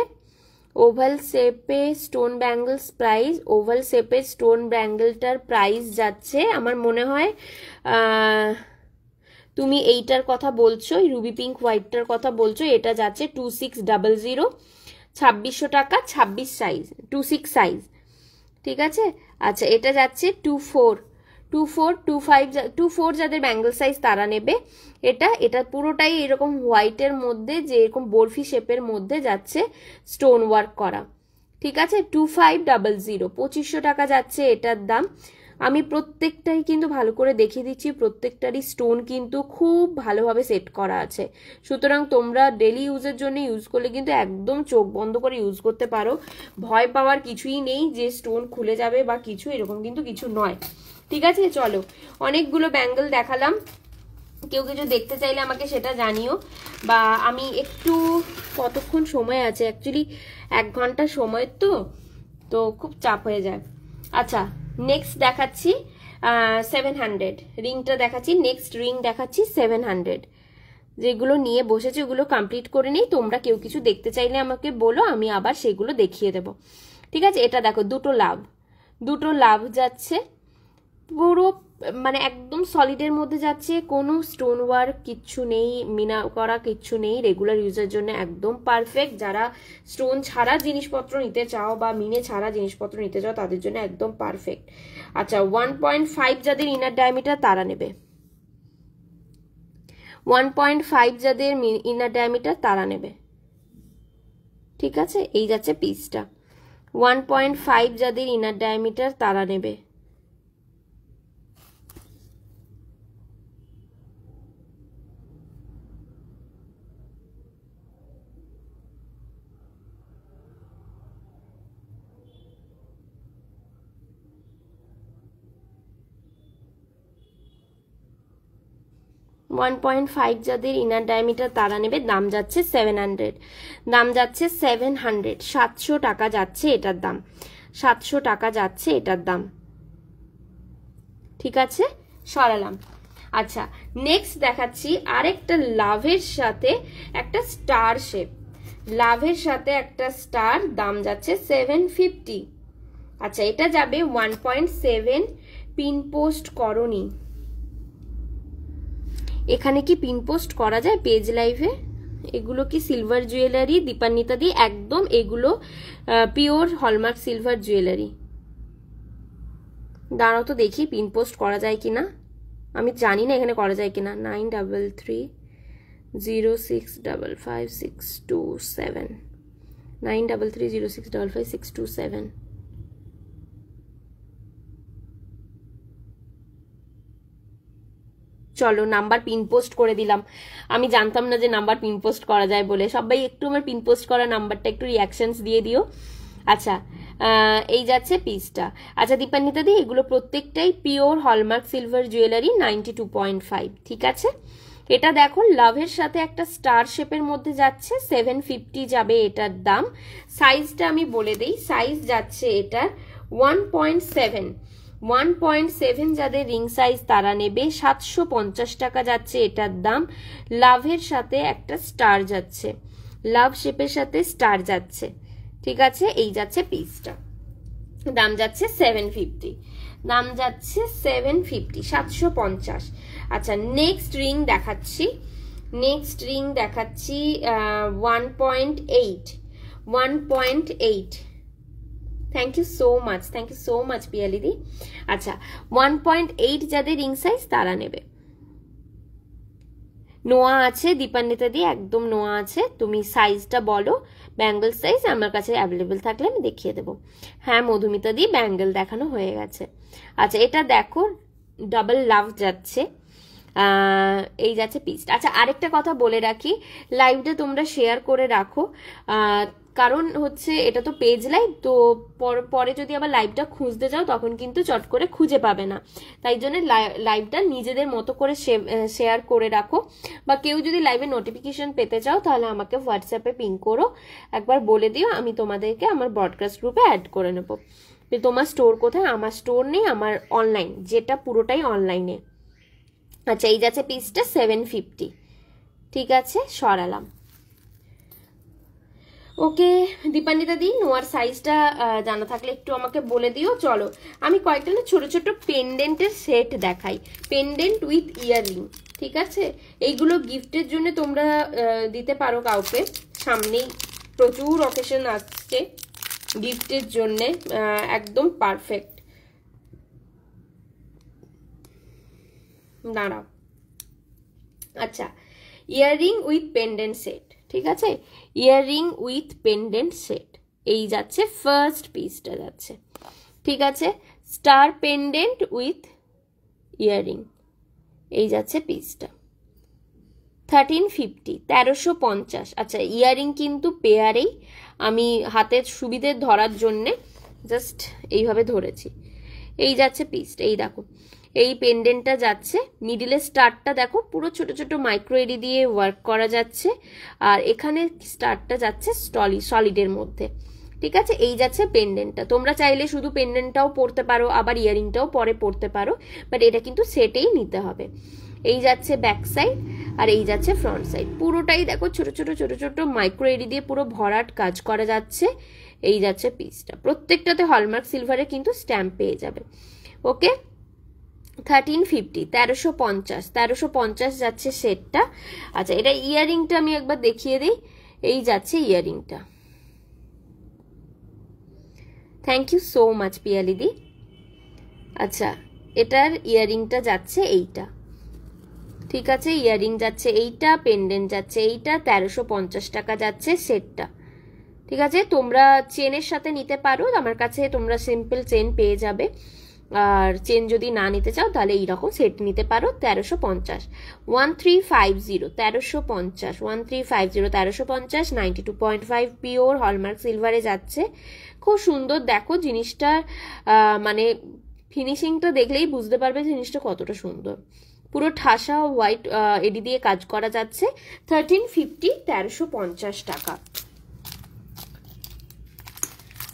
ওভাল শেপে স্টোন ব্যাঙ্গলস প্রাইস ওভাল শেপের স্টোন ব্যাঙ্গেলটার প্রাইস যাচ্ছে আমার মনে হয় তুমি এইটার কথা বলছো রুবি পিঙ্ক হোয়াইটটার কথা বলছো এটা যাচ্ছে 2600 2600 টাকা 26 সাইজ 26 সাইজ ঠিক আছে আচ্ছা এটা যাচ্ছে 2425 যাদের ব্যাঙ্গল সাইজ তারা নেবে এটা পুরোটাই এরকম হোয়াইটের মধ্যে যে এরকম বরফি শেপের মধ্যে যাচ্ছে স্টোন ওয়ার্ক করা ঠিক আছে 2500 2500 টাকা যাচ্ছে এটার দাম আমি প্রত্যেকটাই কিন্তু ভালো করে দেখিয়ে দিচ্ছি প্রত্যেকটারই স্টোন কিন্তু খুব ভালোভাবে সেট করা আছে সুতরাং তোমরা ডেলি ইউজের জন্য ইউজ করলে কিন্তু একদম চোখ বন্ধ করে ইউজ করতে পারো ভয় পাওয়ার কিছুই নেই যে স্টোন খুলে যাবে বা কিছু এরকম কিন্তু কিছু নয় ঠিক আছে চলো অনেকগুলো ব্যাঙ্গেল দেখালাম কেউ কিছু দেখতে চাইলে আমাকে সেটা জানিও বা আমি একটু কতক্ষণ সময় আছে অ্যাকচুয়ালি 1 ঘন্টা সময় তো খুব চাপ হয়ে যায় আচ্ছা নেক্সট দেখাচ্ছি 700 রিংটা দেখাচ্ছি। নেক্সট রিং দেখাচ্ছি 700। যেগুলো নিয়ে বসেছে ওগুলো কমপ্লিট করে নেই, তোমরা কেউ কিছু দেখতে চাইলে আমাকে বলো, আমি আবার সেগুলো দেখিয়ে দেব। ঠিক আছে, এটা দেখো দুটো লাভ যাচ্ছে, পুরো মানে একদম সলিডের মধ্যে যাচ্ছে, কোনো স্টোন ওয়ার্ক কিচ্ছু নেই, মিনা করা কিচ্ছু নেই, রেগুলার ইউজের জন্য একদম পারফেক্ট। যারা স্টোন ছাড়া জিনিসপত্র নিতে চাও বা মিনে ছাড়া জিনিসপত্র নিতে চাও তাদের জন্য একদম পারফেক্ট। আচ্ছা 1.5 যাদের ইনার ডায়ামিটার তারা নেবে, 1.5 যাদের ইনার ডায়ামিটার তারা নেবে। ঠিক আছে, এই যাচ্ছে পিসটা, 1.5 যাদের ইনার ডায়ামিটার তারা নেবে। ওয়ান 1.5 যাদের ইনার ডায়ামিটার তারা নেবে। দাম যাচ্ছে 700, দাম যাচ্ছে 700, 700 টাকা যাচ্ছে এটার দাম, 700 টাকা যাচ্ছে এটার দাম। ঠিক আছে, সরালাম। আচ্ছা নেক্সট দেখাচ্ছি আরেকটা লাভের সাথে একটা স্টার শেপ, লাভের সাথে একটা স্টার, দাম যাচ্ছে 750। আচ্ছা এটা যাবে 1.7 পিন পোস্ট করনি। এখানে কি পিন পোস্ট করা যায় পেজ লাইভে? এগুলো কি সিলভার জুয়েলারি দীপান্বিতা দি? একদম এগুলো পিওর হলমার্ক সিলভার জুয়েলারি। দাঁড়াও তো দেখি পিন পোস্ট করা যায় কিনা, আমি জানি না এখানে করা যায় কিনা। 9306555627, 9306555627। চলো নাম্বার পিন পোস্ট করে দিলাম, আমি জানতাম না যে নাম্বার পিন পোস্ট করা যায় বলে। সবাই একটু আমার পিন পোস্ট করা নাম্বারটা একটু রিয়াকশনস দিয়ে দিও। আচ্ছা এই যাচ্ছে পিসটা। আচ্ছা দীপান্বিতা দি এগুলো প্রত্যেকটাই পিওর হলমার্ক সিলভার জুয়েলারি, 92.5। ঠিক আছে, এটা দেখো লাভের সাথে একটা স্টার শেপের মধ্যে যাচ্ছে, 750 যাবে এটার দাম। সাইজটা আমি বলে দিই, সাইজ যাচ্ছে এটার 1.7, 1.7 যাদের রিং সাইজ তারা নেবে, 750 টাকা যাচ্ছে এটার দাম। লাভের সাথে একটা স্টার যাচ্ছে, লাভ শেপের সাথে স্টার যাচ্ছে। ঠিক আছে, এই যাচ্ছে পিসটা, দাম যাচ্ছে 750, দাম যাচ্ছে 750, 750। আচ্ছা নেক্সট রিং দেখাচ্ছি, নেক্সট রিং দেখাচ্ছি 1.8, 1.8। Thank you so much, thank you so much পিয়ালিদি। আচ্ছা 1.8 যাদের রিং সাইজ তারা নেবে। নোয়া আছে দীপান্বিতা দি, একদম নোয়া আছে, তুমি সাইজটা বলো, ব্যাঙ্গেল সাইজ আমার কাছে অ্যাভেলেবেল থাকলে আমি দেখিয়ে দেবো। হ্যাঁ মধুমিতা দি ব্যাঙ্গেল দেখানো হয়ে গেছে। আচ্ছা এটা দেখো ডাবল লাভ যাচ্ছে, এই যাচ্ছে পিসটা। আচ্ছা আরেকটা কথা বলে রাখি, লাইভটা তোমরা শেয়ার করে রাখো, কারণ হচ্ছে এটা তো পেজ লাইভ, তো পরে যদি আবার লাইভটা খুঁজতে যাও তখন কিন্তু চট করে খুঁজে পাবে না, তাই জন্য লাইভটা নিজেদের মতো করে শেয়ার করে রাখো। বা কেউ যদি লাইভে নোটিফিকেশন পেতে চাও তাহলে আমাকে হোয়াটসঅ্যাপে পিং করো, একবার বলে দিও, আমি তোমাদেরকে আমার ব্রডকাস্ট গ্রুপে অ্যাড করে নেবো। তোমার স্টোর কোথায়? আমার স্টোর নেই, আমার অনলাইন, যেটা পুরোটাই অনলাইনে। আচ্ছা এই যাচ্ছে পিসটা 750। ঠিক আছে, সরালাম। ওকে দীপান্বিতা দি নোয়ার সাইজটা জানা থাকলে একটু আমাকে বলে দিও। চলো আমি কয়েকটা না ছোট ছোট পেন্ডেন্টের সেট দেখাই, পেন্ডেন্ট উইথ ইয়াররিং। ঠিক আছে, এইগুলো গিফটের জন্য তোমরা দিতে পারো কাউকে, সামনেই প্রচুর অকেশন আসছে গিফটের জন্যে, একদম পারফেক্ট। দাঁড়াও, আচ্ছা ইয়াররিং উইথ পেন্ডেন্ট সেট। ঠিক আছে, ইয়াররিং উইথ পেন্ডেন্ট সেট, এই যাচ্ছে ফার্স্ট পিসটা যাচ্ছে। ঠিক আছে, স্টার পেন্ডেন্ট উইথ ইয়াররিং, এই যাচ্ছে পিসটা 1350, 1350। আচ্ছা ইয়াররিং কিন্তু পেয়ারেই, আমি হাতের সুবিধে ধরার জন্যে জাস্ট এইভাবে ধরেছি। এই যাচ্ছে পিসটা, এই দেখো এই পেন্ডেন্টটা যাচ্ছে, মিডিলের স্টারটা দেখো পুরো ছোট ছোট মাইক্রো এডি দিয়ে ওয়ার্ক করা যাচ্ছে, আর এখানে স্টারটা যাচ্ছে সলিডের মধ্যে। ঠিক আছে, এই যাচ্ছে পেন্ডেন্টটা। তোমরা চাইলে শুধু পেন্ডেন্টটাও পরতে পারো, আবার ইয়ারিংটাও পরে পরতে পারো, বাট এটা কিন্তু সেটেই নিতে হবে। এই যাচ্ছে ব্যাক সাইড, আর এই যাচ্ছে ফ্রন্ট সাইড। পুরোটাই দেখো ছোট ছোট ছোট ছোট মাইক্রো এডি দিয়ে পুরো ভরাট কাজ করা যাচ্ছে। এই যাচ্ছে পিসটা, প্রত্যেকটাতে হলমার্ক সিলভারে কিন্তু স্ট্যাম্প পেয়ে যাবে। ওকে, 1350, 1350, 1350 যাচ্ছে সেটটা। আচ্ছা, এটা ইয়ারিংটা আমি একবার দেখিয়ে দিই। এই যাচ্ছে ইয়ারিংটা। থ্যাংক ইউ সো মাচ পিয়ালিদি। আচ্ছা, এটার ইয়ারিংটা যাচ্ছে এইটা, ঠিক আছে, ইয়ারিং যাচ্ছে এইটা, পেন্ডেন্ট যাচ্ছে এইটা, 1350 টাকা যাচ্ছে সেটটা। ঠিক আছে, তোমরা চেনের সাথে নিতে পারো, আমার কাছে তোমরা সিম্পল চেন পেয়ে যাবে। আর চেন যদি না নিতে চাও তাহলে এইরকম সেট নিতে পারো। 1350, 1350, 1350, 1350, 1350, 92.5 পিওর হলমার্ক সিলভারে যাচ্ছে। খুব সুন্দর, দেখো জিনিসটা মানে ফিনিশিংটা দেখলেই বুঝতে পারবে জিনিসটা কতটা সুন্দর। পুরো ঠাসা হোয়াইট এডি দিয়ে কাজ করা যাচ্ছে। 1350, 1350 টাকা।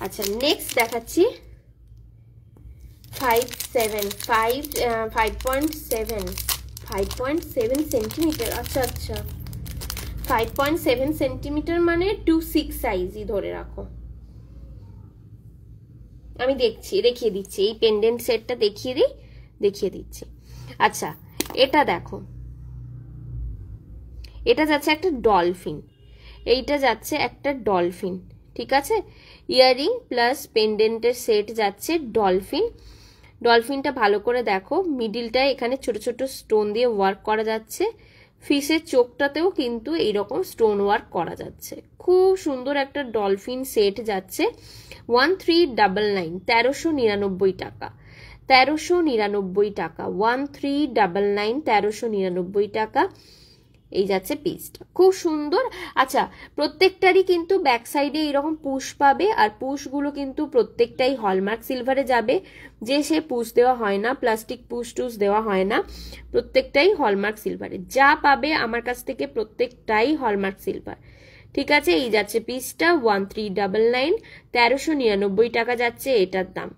আচ্ছা, নেক্সট দেখাচ্ছি 5.7 সেন্টিমিটার। আচ্ছা আচ্ছা, 5.7 সেন্টিমিটার মানে 2.6 সাইজই ধরে রাখো। আমি দেখিয়ে দিচ্ছি, এই পেন্ডেন্ট সেটটা দেখিয়ে দিচ্ছি। আচ্ছা, এটা দেখো, এটা যাচ্ছে একটা ডলফিন, এইটা যাচ্ছে একটা ডলফিন। ঠিক আছে, ইয়ারিং প্লাস পেন্ডেন্টের সেট যাচ্ছে ডলফিন। ডলফিনটা ভালো করে দেখো, মিডিলটায় এখানে ছোট ছোট স্টোন দিয়ে ওয়ার্ক করা যাচ্ছে। ফিশের চোখটাতেও কিন্তু এইরকম স্টোন ওয়ার্ক করা যাচ্ছে। খুব সুন্দর একটা ডলফিন সেট যাচ্ছে। 1399, 1399 টাকা, 1399 টাকা, 1399, 1399 টাকা। এই যাচ্ছে পিসটা, খুব সুন্দর। আচ্ছা, প্রত্যেকটারই কিন্তু ব্যাক সাইডে এইরকম পুশ পাবে, আর পুশগুলো কিন্তু প্রত্যেকটাই হলমার্ক সিলভারে যাবে। যে সে পুশ দেওয়া হয় না, প্লাস্টিক পুশ টুস দেওয়া হয় না, প্রত্যেকটাই হলমার্ক সিলভারে। যা পাবে আমার কাছ থেকে প্রত্যেকটাই হলমার্ক সিলভার। ঠিক আছে, এই যাচ্ছে পিসটা 1399, 1399 টাকা যাচ্ছে এটার দাম।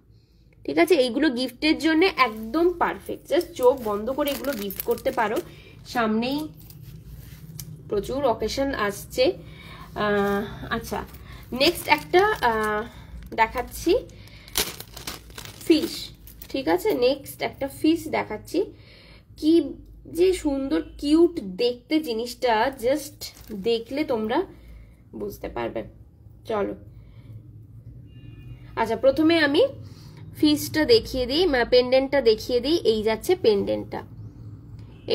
ঠিক আছে, এইগুলো গিফটের জন্য একদম পারফেক্ট। জাস্ট চোখ বন্ধ করে এগুলো গিফট করতে পারো। সামনেই প্রচুর অকেশন আসছে। আচ্ছা, নেক্সট একটা দেখাচ্ছি ফিশ। ঠিক আছে, নেক্সট একটা ফিশ দেখাচ্ছি। কি যে সুন্দর কিউট দেখতে জিনিসটা, জাস্ট দেখলে তোমরা বুঝতে পারবে। চলো, আচ্ছা প্রথমে আমি ফিশটা দেখিয়ে দিই, পেন্ডেন্টটা দেখিয়ে দিই। এই যাচ্ছে পেন্ডেন্টটা,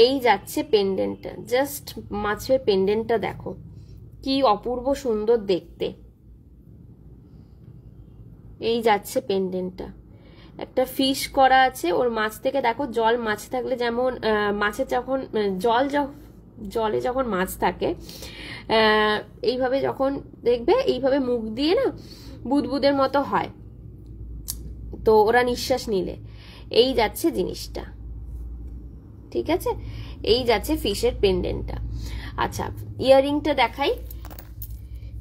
এই যাচ্ছে পেন্ডেন্টটা। জাস্ট মাছের পেন্ডেন্টটা দেখো কি অপূর্ব সুন্দর দেখতে। এই যাচ্ছে পেন্ডেন্টটা, একটা ফিশ করা আছে ওর মাছ থেকে। দেখো জল মাছ থাকলে যেমন মাছের যখন জলে যখন মাছ থাকে এইভাবে যখন দেখবে এইভাবে মুখ দিয়ে না বুদবুদের মতো হয়, তো ওরা নিঃশ্বাস নিলে এই যাচ্ছে জিনিসটা। ঠিক আছে, এই যাচ্ছে ফিশের পেন্ডেন্টটা। আচ্ছা, ইয়ারিংটা দেখাই।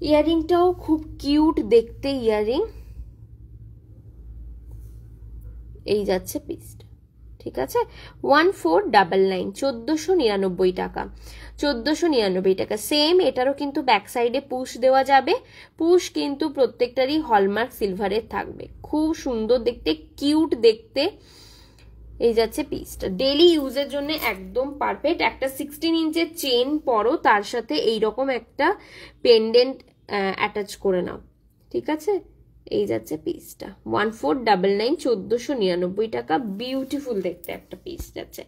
ইয়ারিংটাও খুব কিউট দেখতে ইয়ারিং। এই যাচ্ছে পিসটা। ঠিক আছে, 1499, 1499 টাকা, 1499 টাকা। সেম এটারও কিন্তু ব্যাক সাইডে পুশ দেওয়া যাবে। পুশ কিন্তু প্রত্যেকটারই হলমার্ক সিলভারের থাকবে। খুব সুন্দর দেখতে, কিউট দেখতে। এই যাচ্ছে পিসটা, ডেইলি ইউজের জন্য একদম পারফেক্ট। একটা 16 ইঞ্চের চেন পরো, তার সাথে এইরকম একটা পেন্ডেন্ট অ্যাটাচ করে নাও। ঠিক আছে, এই যাচ্ছে পিসটা 1499, 1499 টাকা। বিউটিফুল দেখতে একটা পিস যাচ্ছে,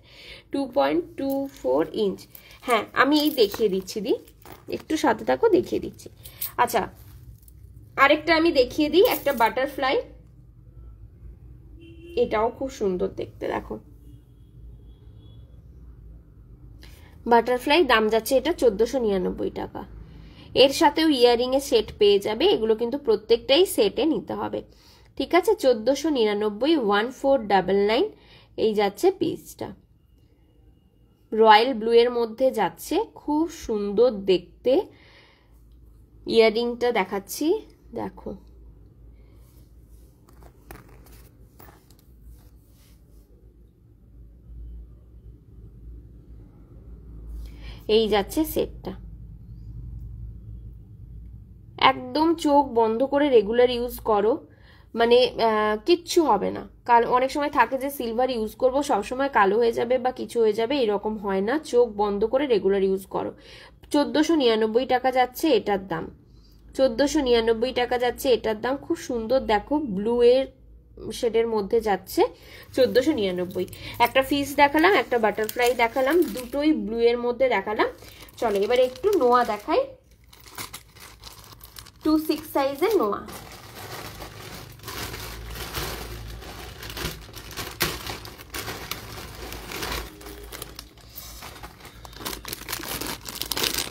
2.24 ইঞ্চ। হ্যাঁ, আমি এই দেখিয়ে দিচ্ছি, একটু সাথে থাকো, দেখিয়ে দিচ্ছি। আচ্ছা, আরেকটা আমি দেখিয়ে দিই, একটা বাটারফ্লাই। এটাও খুব সুন্দর দেখতে, দেখো বাটারফ্লাই। দাম যাচ্ছে এটা 1499 টাকা। এর সাথেও ইয়ারিং এর সেট পেয়ে যাবে। এগুলো কিন্তু প্রত্যেকটাই সেটে নিতে হবে। ঠিক আছে, 1499, 1499। এই যাচ্ছে পিসটা, রয়্যাল ব্লু এর মধ্যে যাচ্ছে, খুব সুন্দর দেখতে। ইয়ারিংটা দেখাচ্ছি, দেখো এই যাচ্ছে সেটটা। একদম চোখ বন্ধ করে রেগুলার ইউজ করো, মানে কিচ্ছু হবে না। অনেক সময় থাকে যে সিলভার ইউজ করবো সবসময় কালো হয়ে যাবে বা কিছু হয়ে যাবে, এরকম হয় না। চোখ বন্ধ করে রেগুলার ইউজ করো। 1499 টাকা যাচ্ছে এটার দাম, 1499 টাকা যাচ্ছে এটার দাম। খুব সুন্দর দেখো, ব্লু এর শেডের মধ্যে যাচ্ছে 1499। একটা ফিস দেখালাম, একটা বাটারফ্লাই দেখালাম, দুটোই ব্লু এর মধ্যে দেখালাম। চলো এবারে একটু নোয়া দেখাই, 2-6 সাইজের নোয়া।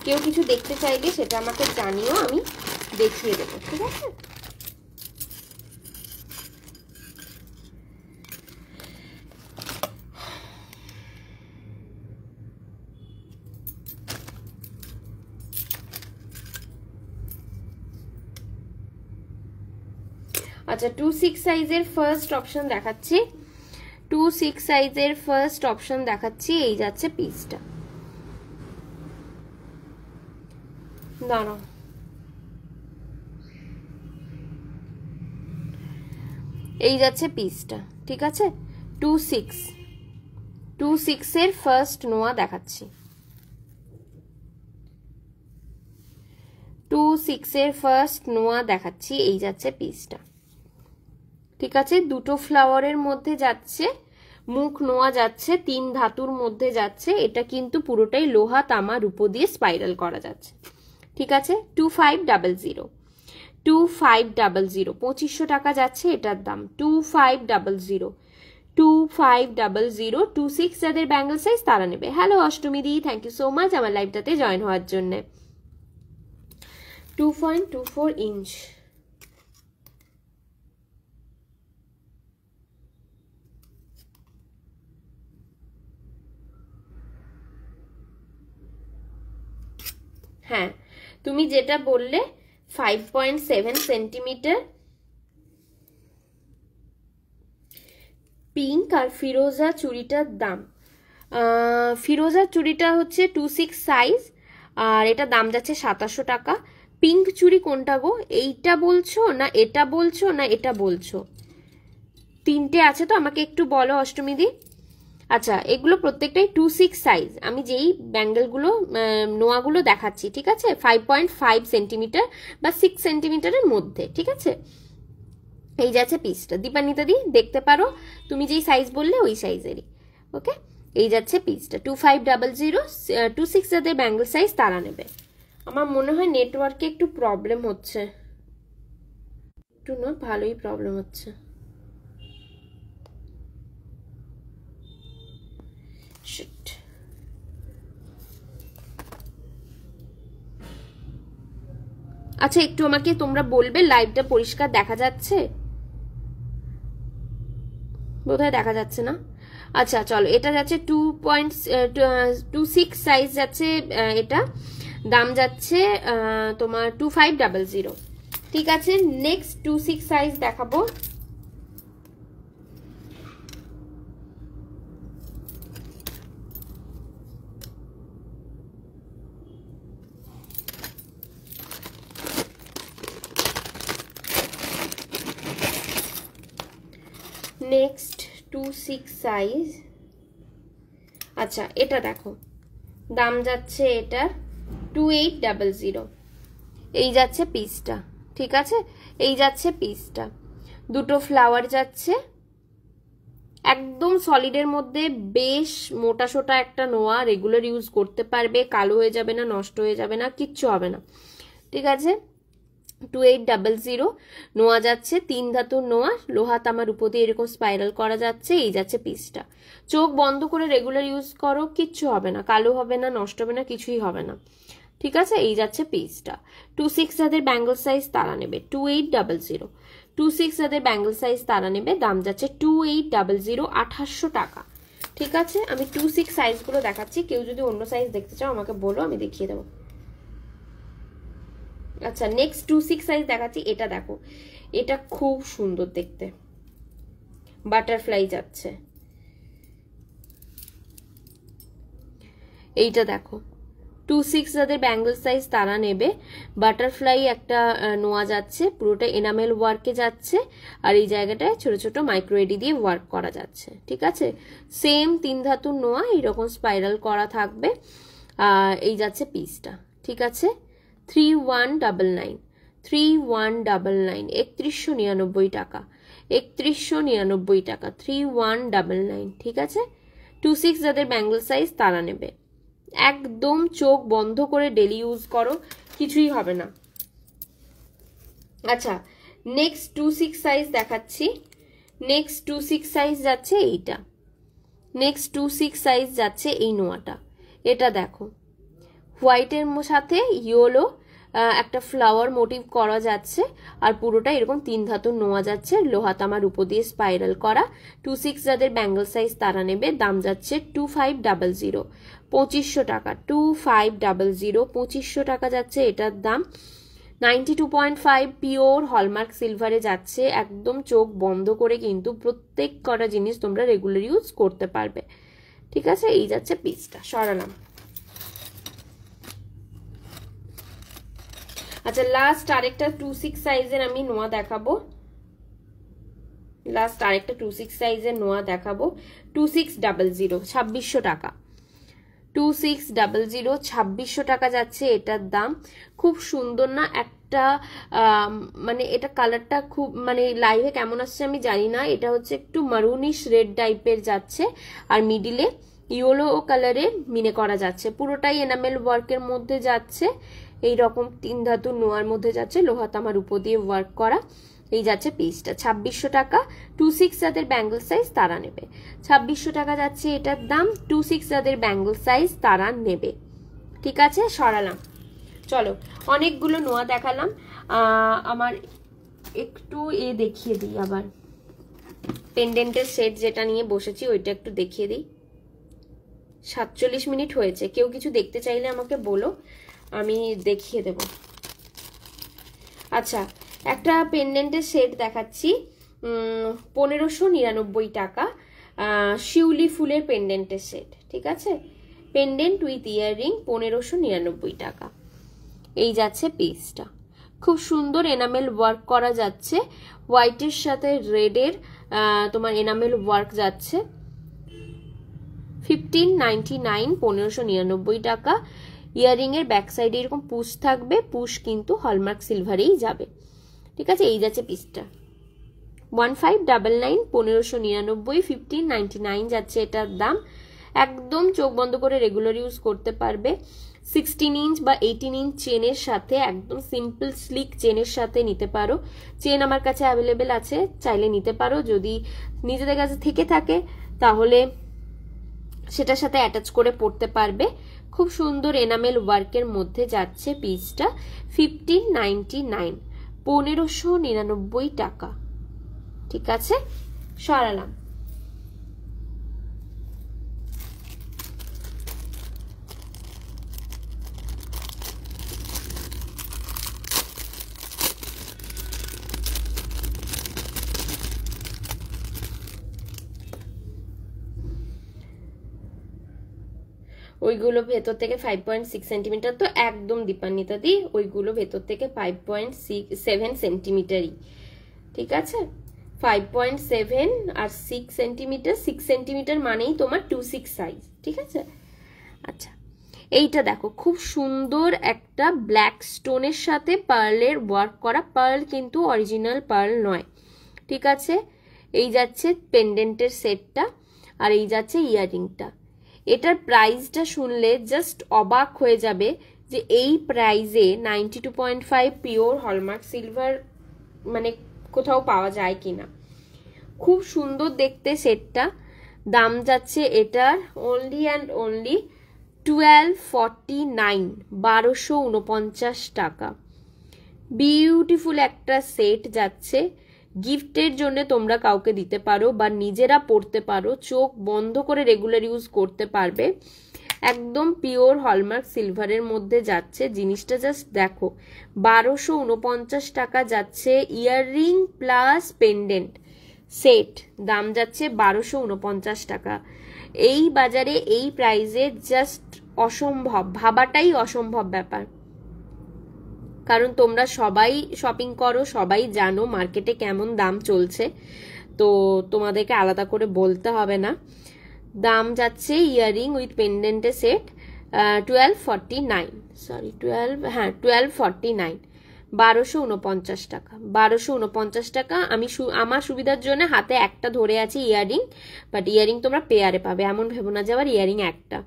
কেউ কিছু দেখতে চাইলে সেটা আমাকে জানিও, আমি দেখিয়ে দেবো, ঠিক আছে? আচ্ছা 2-6 সাইজের ফার্স্ট অপশন দেখাচ্ছি, 2-6 সাইজের ফার্স্ট অপশন দেখাচ্ছি। এই যাচ্ছে পিসটা, দাঁড়াও, এই যাচ্ছে পিসটা, ঠিক আছে? 2-6 এর ফার্স্ট নোয়া দেখাচ্ছি, 2-6 এর ফার্স্ট নোয়া দেখাচ্ছি। এই যাচ্ছে পিসটা, ঠিক আছে? দুটো ফ্লাওয়ারের মধ্যে যাচ্ছে, মুখ নোয়া যাচ্ছে, 3 ধাতুর মধ্যে যাচ্ছে। এটা কিন্তু পুরোটাই লোহা তামা রূপো দিয়ে স্পাইরাল করা যাচ্ছে, ঠিক আছে? 2500, 2500 টাকা যাচ্ছে এটার দাম, 2500, 2500। 2-6 যাদের ব্যাঙ্গল সাইজ তারা নেবে। হ্যালো অষ্টমী দি, থ্যাংক ইউ সো মাচ আমার লাইভটাতে জয়েন হওয়ার জন্য। 2.24 ইঞ্চ। হ্যাঁ, তুমি যেটা বললে 5.7 সেন্টিমিটার পিঙ্ক আর ফিরোজা চুড়িটার দাম, ফিরোজা চুড়িটা হচ্ছে 2-6 সাইজ আর এটা দাম যাচ্ছে 2700 টাকা। পিঙ্ক চুড়ি কোনটা গো? এইটা বলছো না এটা বলছো না এটা বলছো? তিনটে আছে তো, আমাকে একটু বলো অষ্টমী দি। আচ্ছা এগুলো প্রত্যেকটাই 2-6 সাইজ, আমি যেই ব্যাঙ্গেলগুলো নোয়াগুলো দেখাচ্ছি, ঠিক আছে? 5.5 সেন্টিমিটার বা 6 সেন্টিমিটারের মধ্যে, ঠিক আছে? এই যাচ্ছে পিসটা, দীপান্বিতা দি দেখতে পারো, তুমি যেই সাইজ বললে ওই সাইজেরই, ওকে? এই যাচ্ছে পিসটা 2500। 2-6 যাদের ব্যাঙ্গেল সাইজ তারা নেবে। আমার মনে হয় নেটওয়ার্কে একটু প্রবলেম হচ্ছে, একটু না ভালোই প্রবলেম হচ্ছে। আচ্ছা একটু আমাকে তোমরা বলবে লাইভটা পরিষ্কার দেখা যাচ্ছে? বোধহয় দেখা যাচ্ছে না। আচ্ছা চলো, এটা যাচ্ছে 2.26 সাইজ যাচ্ছে, এটা দাম যাচ্ছে তোমার 2500, ঠিক আছে? নেক্সট 2-6 সাইজ দেখাবো। নেক্সট 2-6 সাইজ, আচ্ছা এটা দেখো, দাম যাচ্ছে এটার 2800। এই যাচ্ছে পিসটা, ঠিক আছে? এই যাচ্ছে পিসটা, দুটো ফ্লাওয়ার যাচ্ছে, একদম সলিডের মধ্যে, বেশ মোটা সোটা একটা নোয়া, রেগুলার ইউজ করতে পারবে, কালো হয়ে যাবে না, নষ্ট হয়ে যাবে না, কিচ্ছু হবে না, ঠিক আছে? 2800 নোয়া যাচ্ছে, 3 ধাতুর নোয়া, লোহা তামার উপর দিয়ে এরকম স্পাইরাল করা যাচ্ছে। এই যাচ্ছে পিসটা, চোখ বন্ধ করে রেগুলার ইউজ করো, কিচ্ছু হবে না, কালো হবে না, নষ্ট হবে না, কিছুই হবে না, ঠিক আছে? এই যাচ্ছে পিসটা। 2-6 যাদের ব্যাঙ্গল সাইজ তারা নেবে 2800, 2-6 যাদের ব্যাঙ্গল সাইজ তারা নেবে, দাম যাচ্ছে 2800, 2800 টাকা, ঠিক আছে? আমি 2-6 সাইজগুলো দেখাচ্ছি, কেউ যদি অন্য সাইজ দেখতে চাও আমাকে বলো, আমি দেখিয়ে দেবো। আচ্ছা নেক্সট 2-6 সাইজ দেখাচ্ছি, এটা দেখো, এটা খুব সুন্দর দেখতে, বাটারফ্লাই যাচ্ছে। এইটা দেখো, 2/6 যাদের ব্যাঙ্গল সাইজ তারা নেবে। বাটারফ্লাই একটা নোয়া যাচ্ছে, পুরোটা এনামেল ওয়ার্কে যাচ্ছে, আর এই জায়গাটায় ছোট ছোট মাইক্রো এডি দিয়ে ওয়ার্ক করা যাচ্ছে। ঠিক আছে, সেম 3 ধাতুর নোয়া, এইরকম স্পাইরাল করা থাকবে। এই যাচ্ছে পিসটা। ঠিক আছে, 3199 3199 3199 টাকা, 3199 টাকা, 3199। ঠিক আছে, 2/6 যাদের ব্যাঙ্গল সাইজ তারা নেবে। একদম চোখ বন্ধ করে ডেলি ইউজ করো, কিছুই হবে না। আচ্ছা, নেক্সট 2/6 সাইজ দেখাচ্ছি। নেক্সট 2/6 সাইজ যাচ্ছে এইটা, নেক্সট 2/6 সাইজ যাচ্ছে এই নোয়াটা। এটা দেখো, হোয়াইটের সাথে ইয়েলো একটা ফ্লাওয়ার মোটিভ করা যাচ্ছে, আর পুরোটা এরকম 3 ধাতুর নোয়া যাচ্ছে, লোহা তামার উপর দিয়ে স্পাইরাল করা। 2/6 যাদের ব্যাঙ্গল সাইজ তারা নেবে। দাম যাচ্ছে 2500, 2500 টাকা, 2500, 2500 টাকা যাচ্ছে এটার দাম। 92.5 পিওর হলমার্ক সিলভারে যাচ্ছে। একদম চোখ বন্ধ করে কিন্তু প্রত্যেক কটা জিনিস তোমরা রেগুলার ইউজ করতে পারবে। ঠিক আছে, এই যাচ্ছে পিসটা, সরালাম। আচ্ছা, লাস্ট আরেকটা 2/6 সাইজের আমি নোয়া দেখাবো। লাস্ট আরেকটা 2/6 সাইজের নোয়া দেখাবো। 2600, 2600 টাকা, 2600, 2600 টাকা যাচ্ছে এটার দাম। খুব সুন্দর না একটা, মানে এটা কালারটা খুব, মানে লাইভে কেমন আসছে আমি জানি না। এটা হচ্ছে একটু মারুনিশ রেড টাইপের যাচ্ছে, আর মিডিলে ইয়েলো কালারের মিনে করা যাচ্ছে। পুরোটাই এনামেল ওয়ার্কের মধ্যে যাচ্ছে, এই রকম 3 ধাতুর নোয়ার মধ্যে যাচ্ছে, লোহা তামার উপর দিয়ে ওয়ার্ক করা। এই যাচ্ছে পিসটা, 2600 টাকা। 2/6 যাদের ব্যাঙ্গল সাইজ তারা নেবে। 2600 টাকা যাচ্ছে এটার দাম। 2/6 যাদের ব্যাঙ্গল সাইজ তারা নেবে। ঠিক আছে, সরালাম। চলো, অনেকগুলো নোয়া দেখালাম। আমার একটু দেখিয়ে দিই, আবার পেন্ডেন্টের সেট যেটা নিয়ে বসেছি ওইটা একটু দেখিয়ে দিই। 47 মিনিট হয়েছে, কেউ কিছু দেখতে চাইলে আমাকে বলো, আমি দেখিয়ে দেব। আচ্ছা, একটা পেন্ডেন্টের সেট দেখাচ্ছি, 1599 টাকা, শিউলি ফুলের পেন্ডেন্টের সেট। ঠিক আছে, পেন্ডেন্ট উইথ ইয়াররিং, 1599 টাকা। এই যাচ্ছে পিসটা, খুব সুন্দর এনামেল ওয়ার্ক করা যাচ্ছে, হোয়াইটের সাথে রেডের তোমার এনামেল ওয়ার্ক যাচ্ছে। 1599, 1599 টাকা। ইয়াররিং এর ব্যাক সাইডে এরকম পুশ থাকবে, পুশ কিন্তু হলমার্ক সিলভারেই যাবে। ঠিক আছে, এই যাচ্ছে পিসটা। 1599, 1599, 1599 যাচ্ছে এটার দাম। একদম চোখ বন্ধ করে রেগুলার ইউজ করতে পারবে। 16 ইঞ্চ বা 18 ইঞ্চ চেনের সাথে, একদম সিম্পল স্লিক চেনের সাথে নিতে পারো। চেন আমার কাছে অ্যাভেলেবেল আছে, চাইলে নিতে পারো। যদি নিজেদের কাছে থেকে থাকে তাহলে সেটার সাথে অ্যাটাচ করে পড়তে পারবে। খুব সুন্দর এনামেল ওয়ার্কের মধ্যে যাচ্ছে পিসটা। 1599, 1599 টাকা। ঠিক আছে, সরালাম। ওইগুলো ভেতর থেকে 5.6 সেন্টিমিটার, তো একদম দীপান্বিতা দি, ওইগুলো ভেতর থেকে 5.7 সেন্টিমিটারই। ঠিক আছে, 5.7 আর 6 সেন্টিমিটার, 6 সেন্টিমিটার মানেই তোমার 2/6 সাইজ। ঠিক আছে, আচ্ছা এইটা দেখো, খুব সুন্দর একটা ব্ল্যাক স্টোনের সাথে পার্লের ওয়ার্ক করা, পার্ল কিন্তু অরিজিনাল পার্ল নয়। ঠিক আছে, এই যাচ্ছে পেন্ডেন্টের সেটটা, আর এই যাচ্ছে ইয়াররিংটা। এটার প্রাইসটা শুনলে জাস্ট অবাক হয়ে যাবে যে এই প্রাইসে 92.5 পিওর হলমার্ক সিলভার মানে কোথাও পাওয়া যায় কিনা। খুব সুন্দর দেখতে সেটটা। দাম যাচ্ছে এটার অনলি অ্যান্ড অনলি 1249, 1249 টাকা। বিউটিফুল একটা সেট যাচ্ছে, গিফটের জন্য তোমরা কাউকে দিতে পারো বা নিজেরা পড়তে পারো, চোখ বন্ধ করে রেগুলার ইউজ করতে পারবে। একদম পিওর হলমার্ক সিলভারের মধ্যে যাচ্ছে জিনিসটা, জাস্ট দেখো। 1249 টাকা যাচ্ছে ইয়াররিং প্লাস পেন্ডেন্ট সেট, দাম যাচ্ছে 1249 টাকা। এই বাজারে এই প্রাইসে জাস্ট অসম্ভব, ভাবাটাই অসম্ভব ব্যাপার। কারণ তোমরা সবাই শপিং করো, সবাই জানো মার্কেটে কেমন দাম চলছে, তো তোমাদেরকে আলাদা করে বলতে হবে না। দাম যাচ্ছে ইয়াররিং উইথ পেন্ডেন্টের সেট 1249, সরি 1249, 1249 টাকা, 1249 টাকা। আমি আমার সুবিধার জন্য হাতে একটা ধরে আছি ইয়াররিং, বাট ইয়াররিং তোমরা পেয়ারে পাবে, এমন ভেবো না যে আবার ইয়াররিং একটা,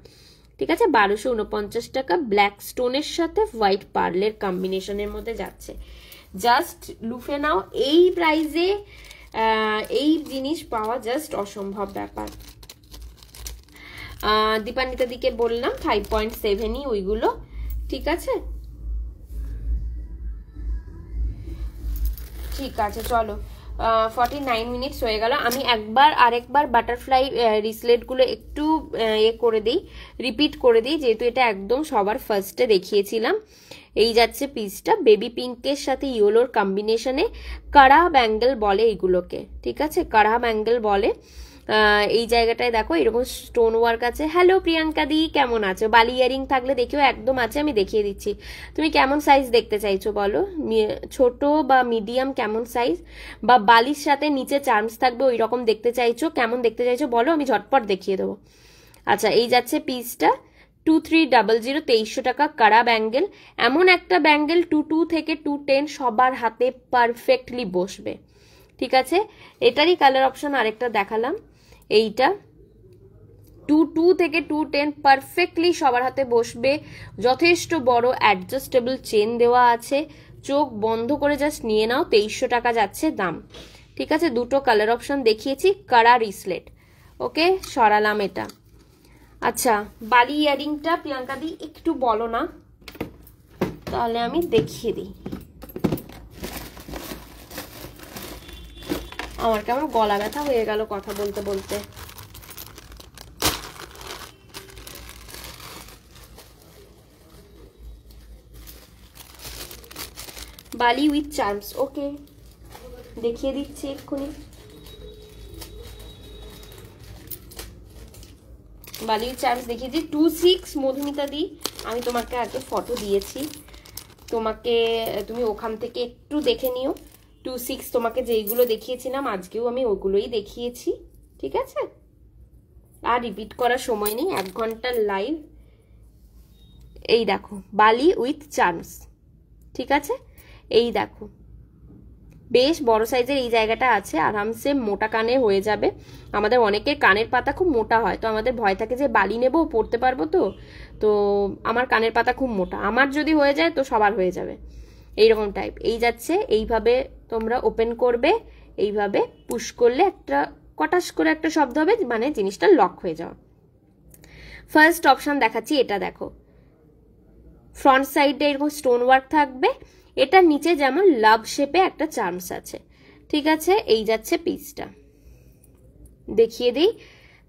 ঠিক আছে। 1249 টাকা ব্ল্যাক স্টোনের সাথে হোয়াইট পার্লের কম্বিনেশনের মধ্যে যাচ্ছে। জাস্ট লুফে নাও, এই প্রাইসে এই জিনিস পাওয়া জাস্ট অসম্ভব ব্যাপার। দীপান্বিতা দিকে বললাম 5.7ই ওইগুলো, ঠিক আছে। ঠিক আছে, চলো 49 মিনিটস হয়ে গেল। আমি আরেকবার বাটারফ্লাই রিসলেটগুলো একটু করে দিই, রিপিট করে দিই, যেহেতু এটা একদম সবার ফার্স্টে দেখিয়েছিলাম। এই যাচ্ছে পিসটা বেবি পিঙ্কের সাথে ইয়েলোর কম্বিনেশনে, কাড়া ব্যাঙ্গেল বলে এইগুলোকে, ঠিক আছে, কাড়া ব্যাঙ্গেল বলে। এই জায়গাটায় দেখো এরকম স্টোন ওয়ার্ক আছে। হ্যালো প্রিয়াঙ্কা দি, কেমন আছো? বালি ইয়ারিং থাকলে দেখিও, একদম আছে, আমি দেখিয়ে দিচ্ছি। তুমি কেমন সাইজ দেখতে চাইছো বলো, ছোট বা মিডিয়াম, কেমন সাইজ, বা বালির সাথে নিচে চার্মস থাকবে ওই রকম দেখতে চাইছো, কেমন দেখতে চাইছো বলো, আমি ঝটপট দেখিয়ে দেবো। আচ্ছা, এই যাচ্ছে পিসটা 2300, 2300 টাকা কাড়া ব্যাঙ্গেল। এমন একটা ব্যাঙ্গেল 22 থেকে 210 সবার হাতে পারফেক্টলি বসবে, ঠিক আছে। এটারই কালার অপশন আরেকটা দেখালাম, এইটা 22 থেকে 210 পারফেক্টলি সবার হাতে বসবে। যথেষ্ট বড় অ্যাডজাস্টেবল চেন দেওয়া আছে, চোখ বন্ধ করে জাস্ট নিয়ে নাও। 2300 টাকা যাচ্ছে দাম, ঠিক আছে। দুটো কালার অপশন দেখিয়েছি, কাড়া রিসলেট, ওকে, সরালাম এটা। আচ্ছা, বালি ইয়ারিংটা প্রিয়াঙ্কা দি একটু বলো না, তাহলে আমি দেখিয়ে দিই। আমার কেমন গলা ব্যথা হয়ে গেল কথা বলতে বলতে। বালি উইথ চার্মস, ওকে, দেখিয়ে দিচ্ছি এক্ষুনি। বালি উইথ চার্মস দেখিয়েছি 26 মধুমিতা দি, আমি তোমাকে আগে ফটো দিয়েছি, তুমি ওখান থেকে একটু দেখে নিও। 26 তোমাকে যেইগুলো দেখিয়েছিলাম আজকেও আমি ওগুলোই দেখিয়েছি, ঠিক আছে। আর রিপিট করার সময় নেই, 1 ঘন্টার লাইভ। এই দেখো বালি উইথ চার্মস, ঠিক আছে। এই দেখো বেশ বড় সাইজের এই জায়গাটা আছে, আরামসে মোটা কানে হয়ে যাবে। আমাদের অনেকের কানের পাতা খুব মোটা হয়, তো আমাদের ভয় থাকে যে বালি নেবো পড়তে পারবো তো আমার কানের পাতা খুব মোটা, আমার যদি হয়ে যায় তো সবার হয়ে যাবে, এইরকম টাইপ। এই যাচ্ছে, এইভাবে তোমরা ওপেন করবে, এইভাবে পুশ করলে একটা কটাস করে একটা শব্দ হবে, মানে জিনিসটা লক হয়ে যাওয়া। ফার্স্ট অপশন দেখাচ্ছি, এটা দেখো ফ্রন্ট সাইডে এরকম স্টোন ওয়ার্ক থাকবে, এটার নিচে যেমন লাভ শেপে একটা চার্মস আছে, ঠিক আছে। এই যাচ্ছে পিসটা, দেখিয়ে দিই।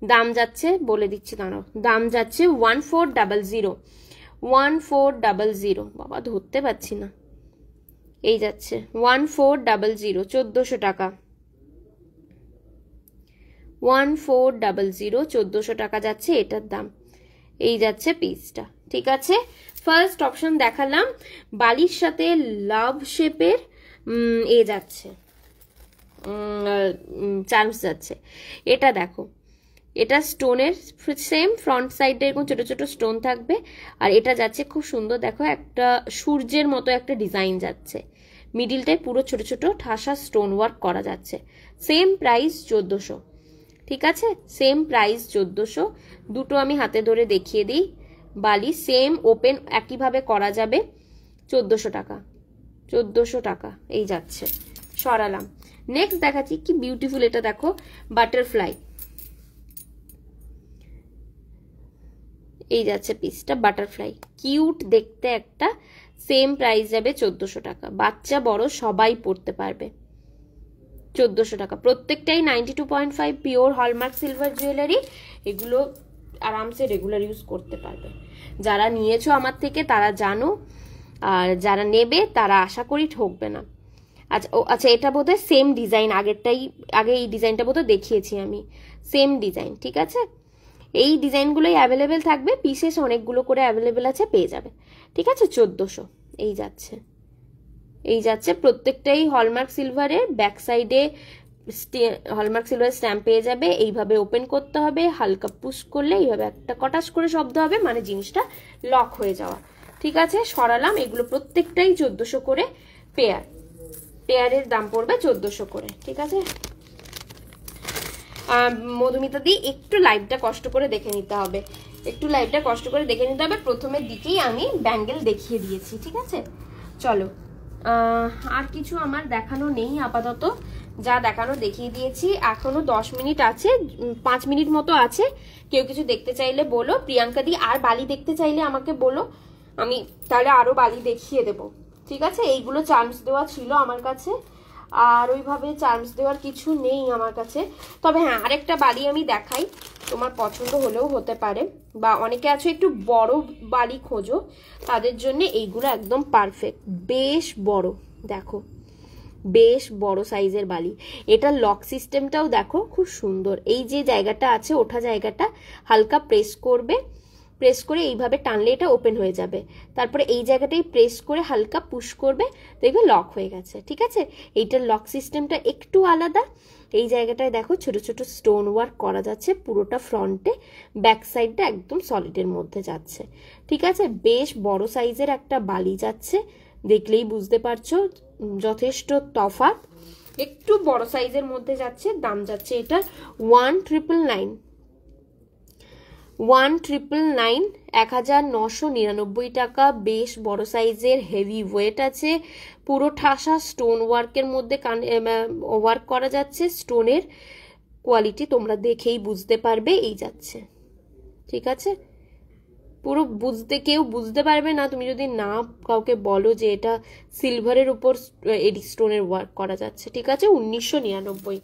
দাম যাচ্ছে, বলে দিচ্ছি দাঁড়াও, দাম যাচ্ছে 1400, 1400, বাবা ধরতে পারছি না। এই যাচ্ছে 1400, 1400 টাকা, 1400, 1400 টাকা যাচ্ছে এটার দাম। এই যাচ্ছে পিসটা, ঠিক আছে। ফার্স্ট অপশন দেখালাম, বালির সাথে লাভ শেপের যাচ্ছে চার্মস যাচ্ছে। এটা দেখো, এটা স্টোনের সেম ফ্রন্ট সাইডে এরকম ছোট ছোট স্টোন থাকবে, আর এটা যাচ্ছে খুব সুন্দর, দেখো একটা সূর্যের মতো একটা ডিজাইন যাচ্ছে, মিডিলটায় পুরো ছোট ছোট ঠাসা স্টোন ওয়ার্ক করা যাচ্ছে। সেম প্রাইস 1400, ঠিক আছে, সেম প্রাইস 1400। দুটো আমি হাতে ধরে দেখিয়ে দিই, বালি সেম ওপেন একইভাবে করা যাবে, 1400 টাকা, 1400 টাকা। এই যাচ্ছে, সরালাম। নেক্সট দেখাচ্ছি, কি বিউটিফুল এটা দেখো, বাটারফ্লাই। এই যাচ্ছে পিসটা বাটারফ্লাই, কিউট দেখতে একটা, সেম প্রাইস যাবে 1400 টাকা। বাচ্চা বড় সবাই পড়তে পারবে, 1400 টাকা। প্রত্যেকটাই 92.5 পিওর হলমার্ক সিলভার জুয়েলারি, এগুলো আরামসে রেগুলার ইউজ করতে পারবে। যারা নিয়েছো আমার থেকে তারা জানো, আর যারা নেবে তারা আশা করি ঠকবে না। আচ্ছা এটা বোধহয় সেম ডিজাইন, আগে এই ডিজাইনটা বোধহয় দেখিয়েছি আমি, সেম ডিজাইন, ঠিক আছে। এই ডিজাইনগুলোই অ্যাভেলেবেল থাকবে, পিসেস অনেকগুলো করে অ্যাভেলেবেল আছে, পেয়ে যাবে। ঠিক আছে, 1400 এই যাচ্ছে। এই যাচ্ছে প্রত্যেকটাই হলমার্ক সিলভারের, ব্যাক সাইডে হলমার্ক সিলভার স্ট্যাম্প পেয়ে যাবে। এইভাবে ওপেন করতে হবে, হালকা পুশ করলে এইভাবে একটা কটাস করে শব্দ হবে, মানে জিনিসটা লক হয়ে যাওয়া। ঠিক আছে, সরালাম। এগুলো প্রত্যেকটাই 1400 করে পেয়ার, পেয়ারের দাম পড়বে 1400 করে। ঠিক আছে, মধুমিতা দি একটু লাইভটা কষ্ট করে দেখে নিতে হবে, একটু লাইভটা কষ্ট করে দেখে নিতে হবে। প্রথমের দিকেই আমি ব্যাঙ্গেল দেখিয়ে দিয়েছি। ঠিক আছে, চলো আর কিছু আমার দেখানো নেই আপাতত, যা দেখানো দেখিয়ে দিয়েছি। এখনো 10 মিনিট আছে, 5 মিনিট মতো আছে। কেউ কিছু দেখতে চাইলে বলো। প্রিয়াঙ্কা দি আর বালি দেখতে চাইলে আমাকে বলো, আমি তাহলে আরো বালি দেখিয়ে দেবো। ঠিক আছে, এইগুলো চার্মস দেওয়া ছিল আমার কাছে, আর ওইভাবে চার্মস দেওয়ার কিছু নেই আমার কাছে। তবে হ্যাঁ, আরেকটা বালি আমি দেখাই, তোমার পছন্দ হলেও হতে পারে, বা অনেকে আছে একটু বড় বালি খোঁজো, তাদের জন্য এইগুলো একদম পারফেক্ট। বেশ বড়, দেখো বেশ বড় সাইজের বালি। এটা লক সিস্টেমটাও দেখো খুব সুন্দর। এই যে জায়গাটা আছে, ওঠা জায়গাটা হালকা প্রেস করবে, প্রেস করে এইভাবে টানলে এটা ওপেন হয়ে যাবে। তারপরে এই জায়গাটাই প্রেস করে হালকা পুশ করবে, দেখবে লক হয়ে গেছে। ঠিক আছে, এইটার লক সিস্টেমটা একটু আলাদা। এই জায়গাটায় দেখো ছোট ছোট স্টোন ওয়ার্ক করা যাচ্ছে পুরোটা ফ্রন্টে, ব্যাক সাইডটা একদম সলিডের মধ্যে যাচ্ছে। ঠিক আছে, বেশ বড় সাইজের একটা বালি যাচ্ছে, দেখলেই বুঝতে পারছো যথেষ্ট তফাৎ। একটু বড় সাইজের মধ্যে যাচ্ছে, দাম যাচ্ছে এটার 1999, 1999 টাকা। বেশ বড় সাইজের, হেভি ওয়েট আছে, পুরো ঠাসা স্টোন ওয়ার্কের মধ্যে ওয়ার্ক করা যাচ্ছে। স্টোনের কোয়ালিটি তোমরা দেখেই বুঝতে পারবে। এই যাচ্ছে, ঠিক আছে, পুরো কেউ বুঝতে পারবে না তুমি যদি না কাউকে বলো যে এটা সিলভারের উপর এডি স্টোনের ওয়ার্ক করা যাচ্ছে। ঠিক আছে, 1999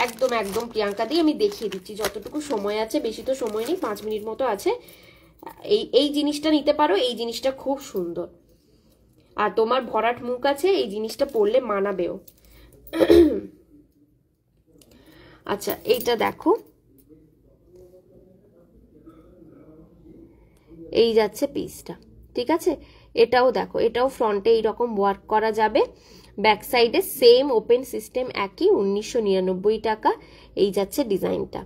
একদম একদম। প্রিয়াঙ্কা দি আমি দেখিয়ে দিচ্ছি যতটুকু সময় আছে, বেশি তো সময় নেই, 5 মিনিট মতো আছে। এই জিনিসটা নিতে পারো, এই জিনিসটা খুব সুন্দর, আর তোমার ভরাট মুখ আছে, এই জিনিসটা পরলে মানাবেও। আচ্ছা, এইটা দেখো, এই যাচ্ছে পিসটা। ঠিক আছে, এটাও দেখো, এটাও ফ্রন্টে এইরকম ওয়ার্ক করা যাবে, ব্যাক সাইডে সেম ওপেন সিস্টেম একই, 1999 টাকা। এই যাচ্ছে ডিজাইনটা,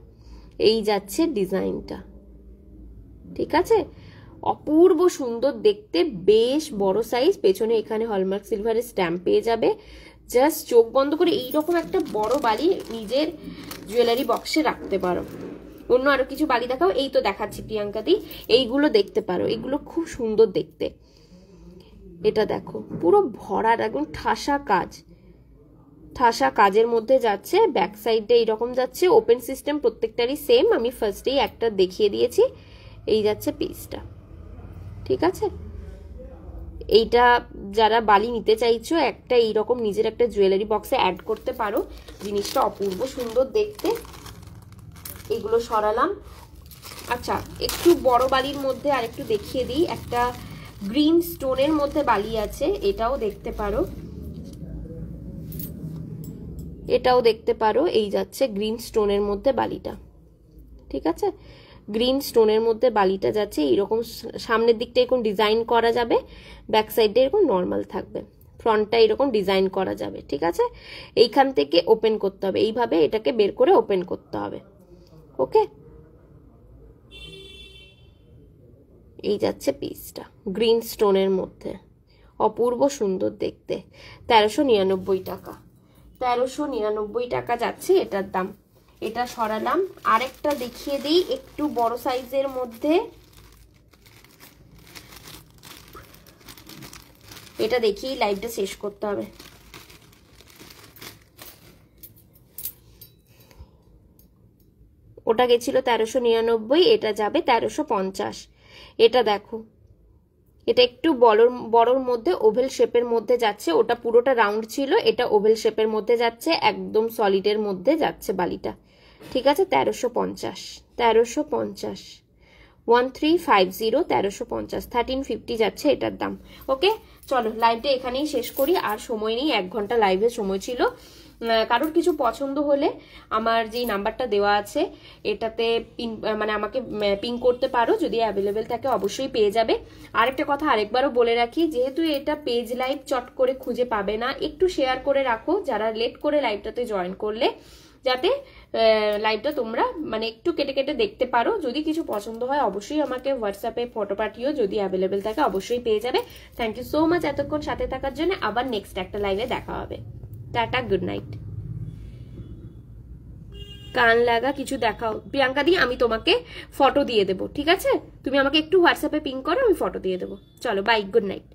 এই যাচ্ছে ডিজাইনটা। ঠিক আছে, অপূর্ব সুন্দর দেখতে, বেশ বড় সাইজ। পেছনে এখানে হলমার্ক সিলভারের স্ট্যাম্প পেয়ে যাবে। জাস্ট চোখ বন্ধ করে এইরকম একটা বড় বালি নিজের জুয়েলারি বক্সে রাখতে পারো। অন্য আরো কিছু বালি দেখাও, এই তো দেখাচ্ছি প্রিয়াঙ্কা দি, এইগুলো দেখতে পারো, এগুলো খুব সুন্দর দেখতে। এটা দেখো পুরো ভরার একদম ঠাসা কাজ, ঠাসা কাজের মধ্যে যাচ্ছে। ব্যাক সাইডে এইরকম যাচ্ছে, ওপেন সিস্টেম প্রত্যেকটারই সেম, আমি ফার্স্টেই একটা দেখিয়ে দিয়েছি। এই যাচ্ছে পিসটা। ঠিক আছে, এইটা যারা বালি নিতে চাইছো, একটা এইরকম নিজের একটা জুয়েলারি বক্সে অ্যাড করতে পারো, জিনিসটা অপূর্ব সুন্দর দেখতে। এগুলো সরালাম। আচ্ছা, একটু বড় বালির মধ্যে আর একটু দেখিয়ে দিই, একটা গ্রিন স্টোনের মধ্যে বালি আছে, এটাও দেখতে পারো, এটাও দেখতে পারো। এই যাচ্ছে গ্রিন স্টোনের মধ্যে বালিটা। ঠিক আছে, গ্রিন স্টোনের মধ্যে বালিটা যাচ্ছে, এইরকম সামনের দিকটা এরকম ডিজাইন করা যাবে, ব্যাক সাইডে এরকম নর্মাল থাকবে, ফ্রন্টটা এরকম ডিজাইন করা যাবে। ঠিক আছে, এইখান থেকে ওপেন করতে হবে, এইভাবে এটাকে বের করে ওপেন করতে হবে। ওকে, এই যাচ্ছে পিসটা গ্রিন স্টোনের মধ্যে, অপূর্ব সুন্দর দেখতে। 1399 টাকা, 1399 টাকা যাচ্ছে এটার দাম। এটা সরালাম। আরেকটা দেখিয়ে দিই একটু বড় সাইজের মধ্যে, এটা দেখিয়ে লাইভটা শেষ করতে হবে। ওটা গেছিল 1399, এটা যাবে 1350। এটা দেখো, এটা একটু বড়র মধ্যে ওভেল শেপের মধ্যে যাচ্ছে, ওটা পুরোটা রাউন্ড ছিল, এটা ওভেল শেপের মধ্যে যাচ্ছে, একদম সলিডের মধ্যে যাচ্ছে বালিটা। ঠিক আছে, 1350, 1350, 1350, 1350, 1350 যাচ্ছে এটার দাম। ওকে, চলো লাইভটা এখানেই শেষ করি, আর সময় নেই, 1 ঘন্টা লাইভের সময় ছিল। কারোর কিছু পছন্দ হলে আমার যেই নাম্বারটা দেওয়া আছে এটাতে পিন মানে আমাকে পিং করতে পারো, যদি অ্যাভেলেবেল থাকে অবশ্যই পেয়ে যাবে। আরেকটা কথা আরেকবারও বলে রাখি, যেহেতু এটা পেজ লাইভ চট করে খুঁজে পাবে না, একটু শেয়ার করে রাখো যারা লেট করে লাইভটাতে জয়েন করলে, যাতে লাইভটা তোমরা মানে একটু কেটে কেটে দেখতে পারো। যদি কিছু পছন্দ হয় অবশ্যই আমাকে হোয়াটসঅ্যাপে ফটো পাঠিও, যদি অ্যাভেলেবেল থাকে অবশ্যই পেয়ে যাবে। থ্যাংক ইউ সো মাচ এতক্ষণ সাথে থাকার জন্য। আবার নেক্সট একটা লাইভে দেখা হবে। Tata, good night. কান লাগা কিছু দেখাও প্রিয়াঙ্কা দি, আমি তোমাকে ফটো দিয়ে দেবো, ঠিক আছে? তুমি আমাকে একটু হোয়াটসঅ্যাপে পিং করো, আমি ফটো দিয়ে দেবো। চলো বাই, গুড নাইট।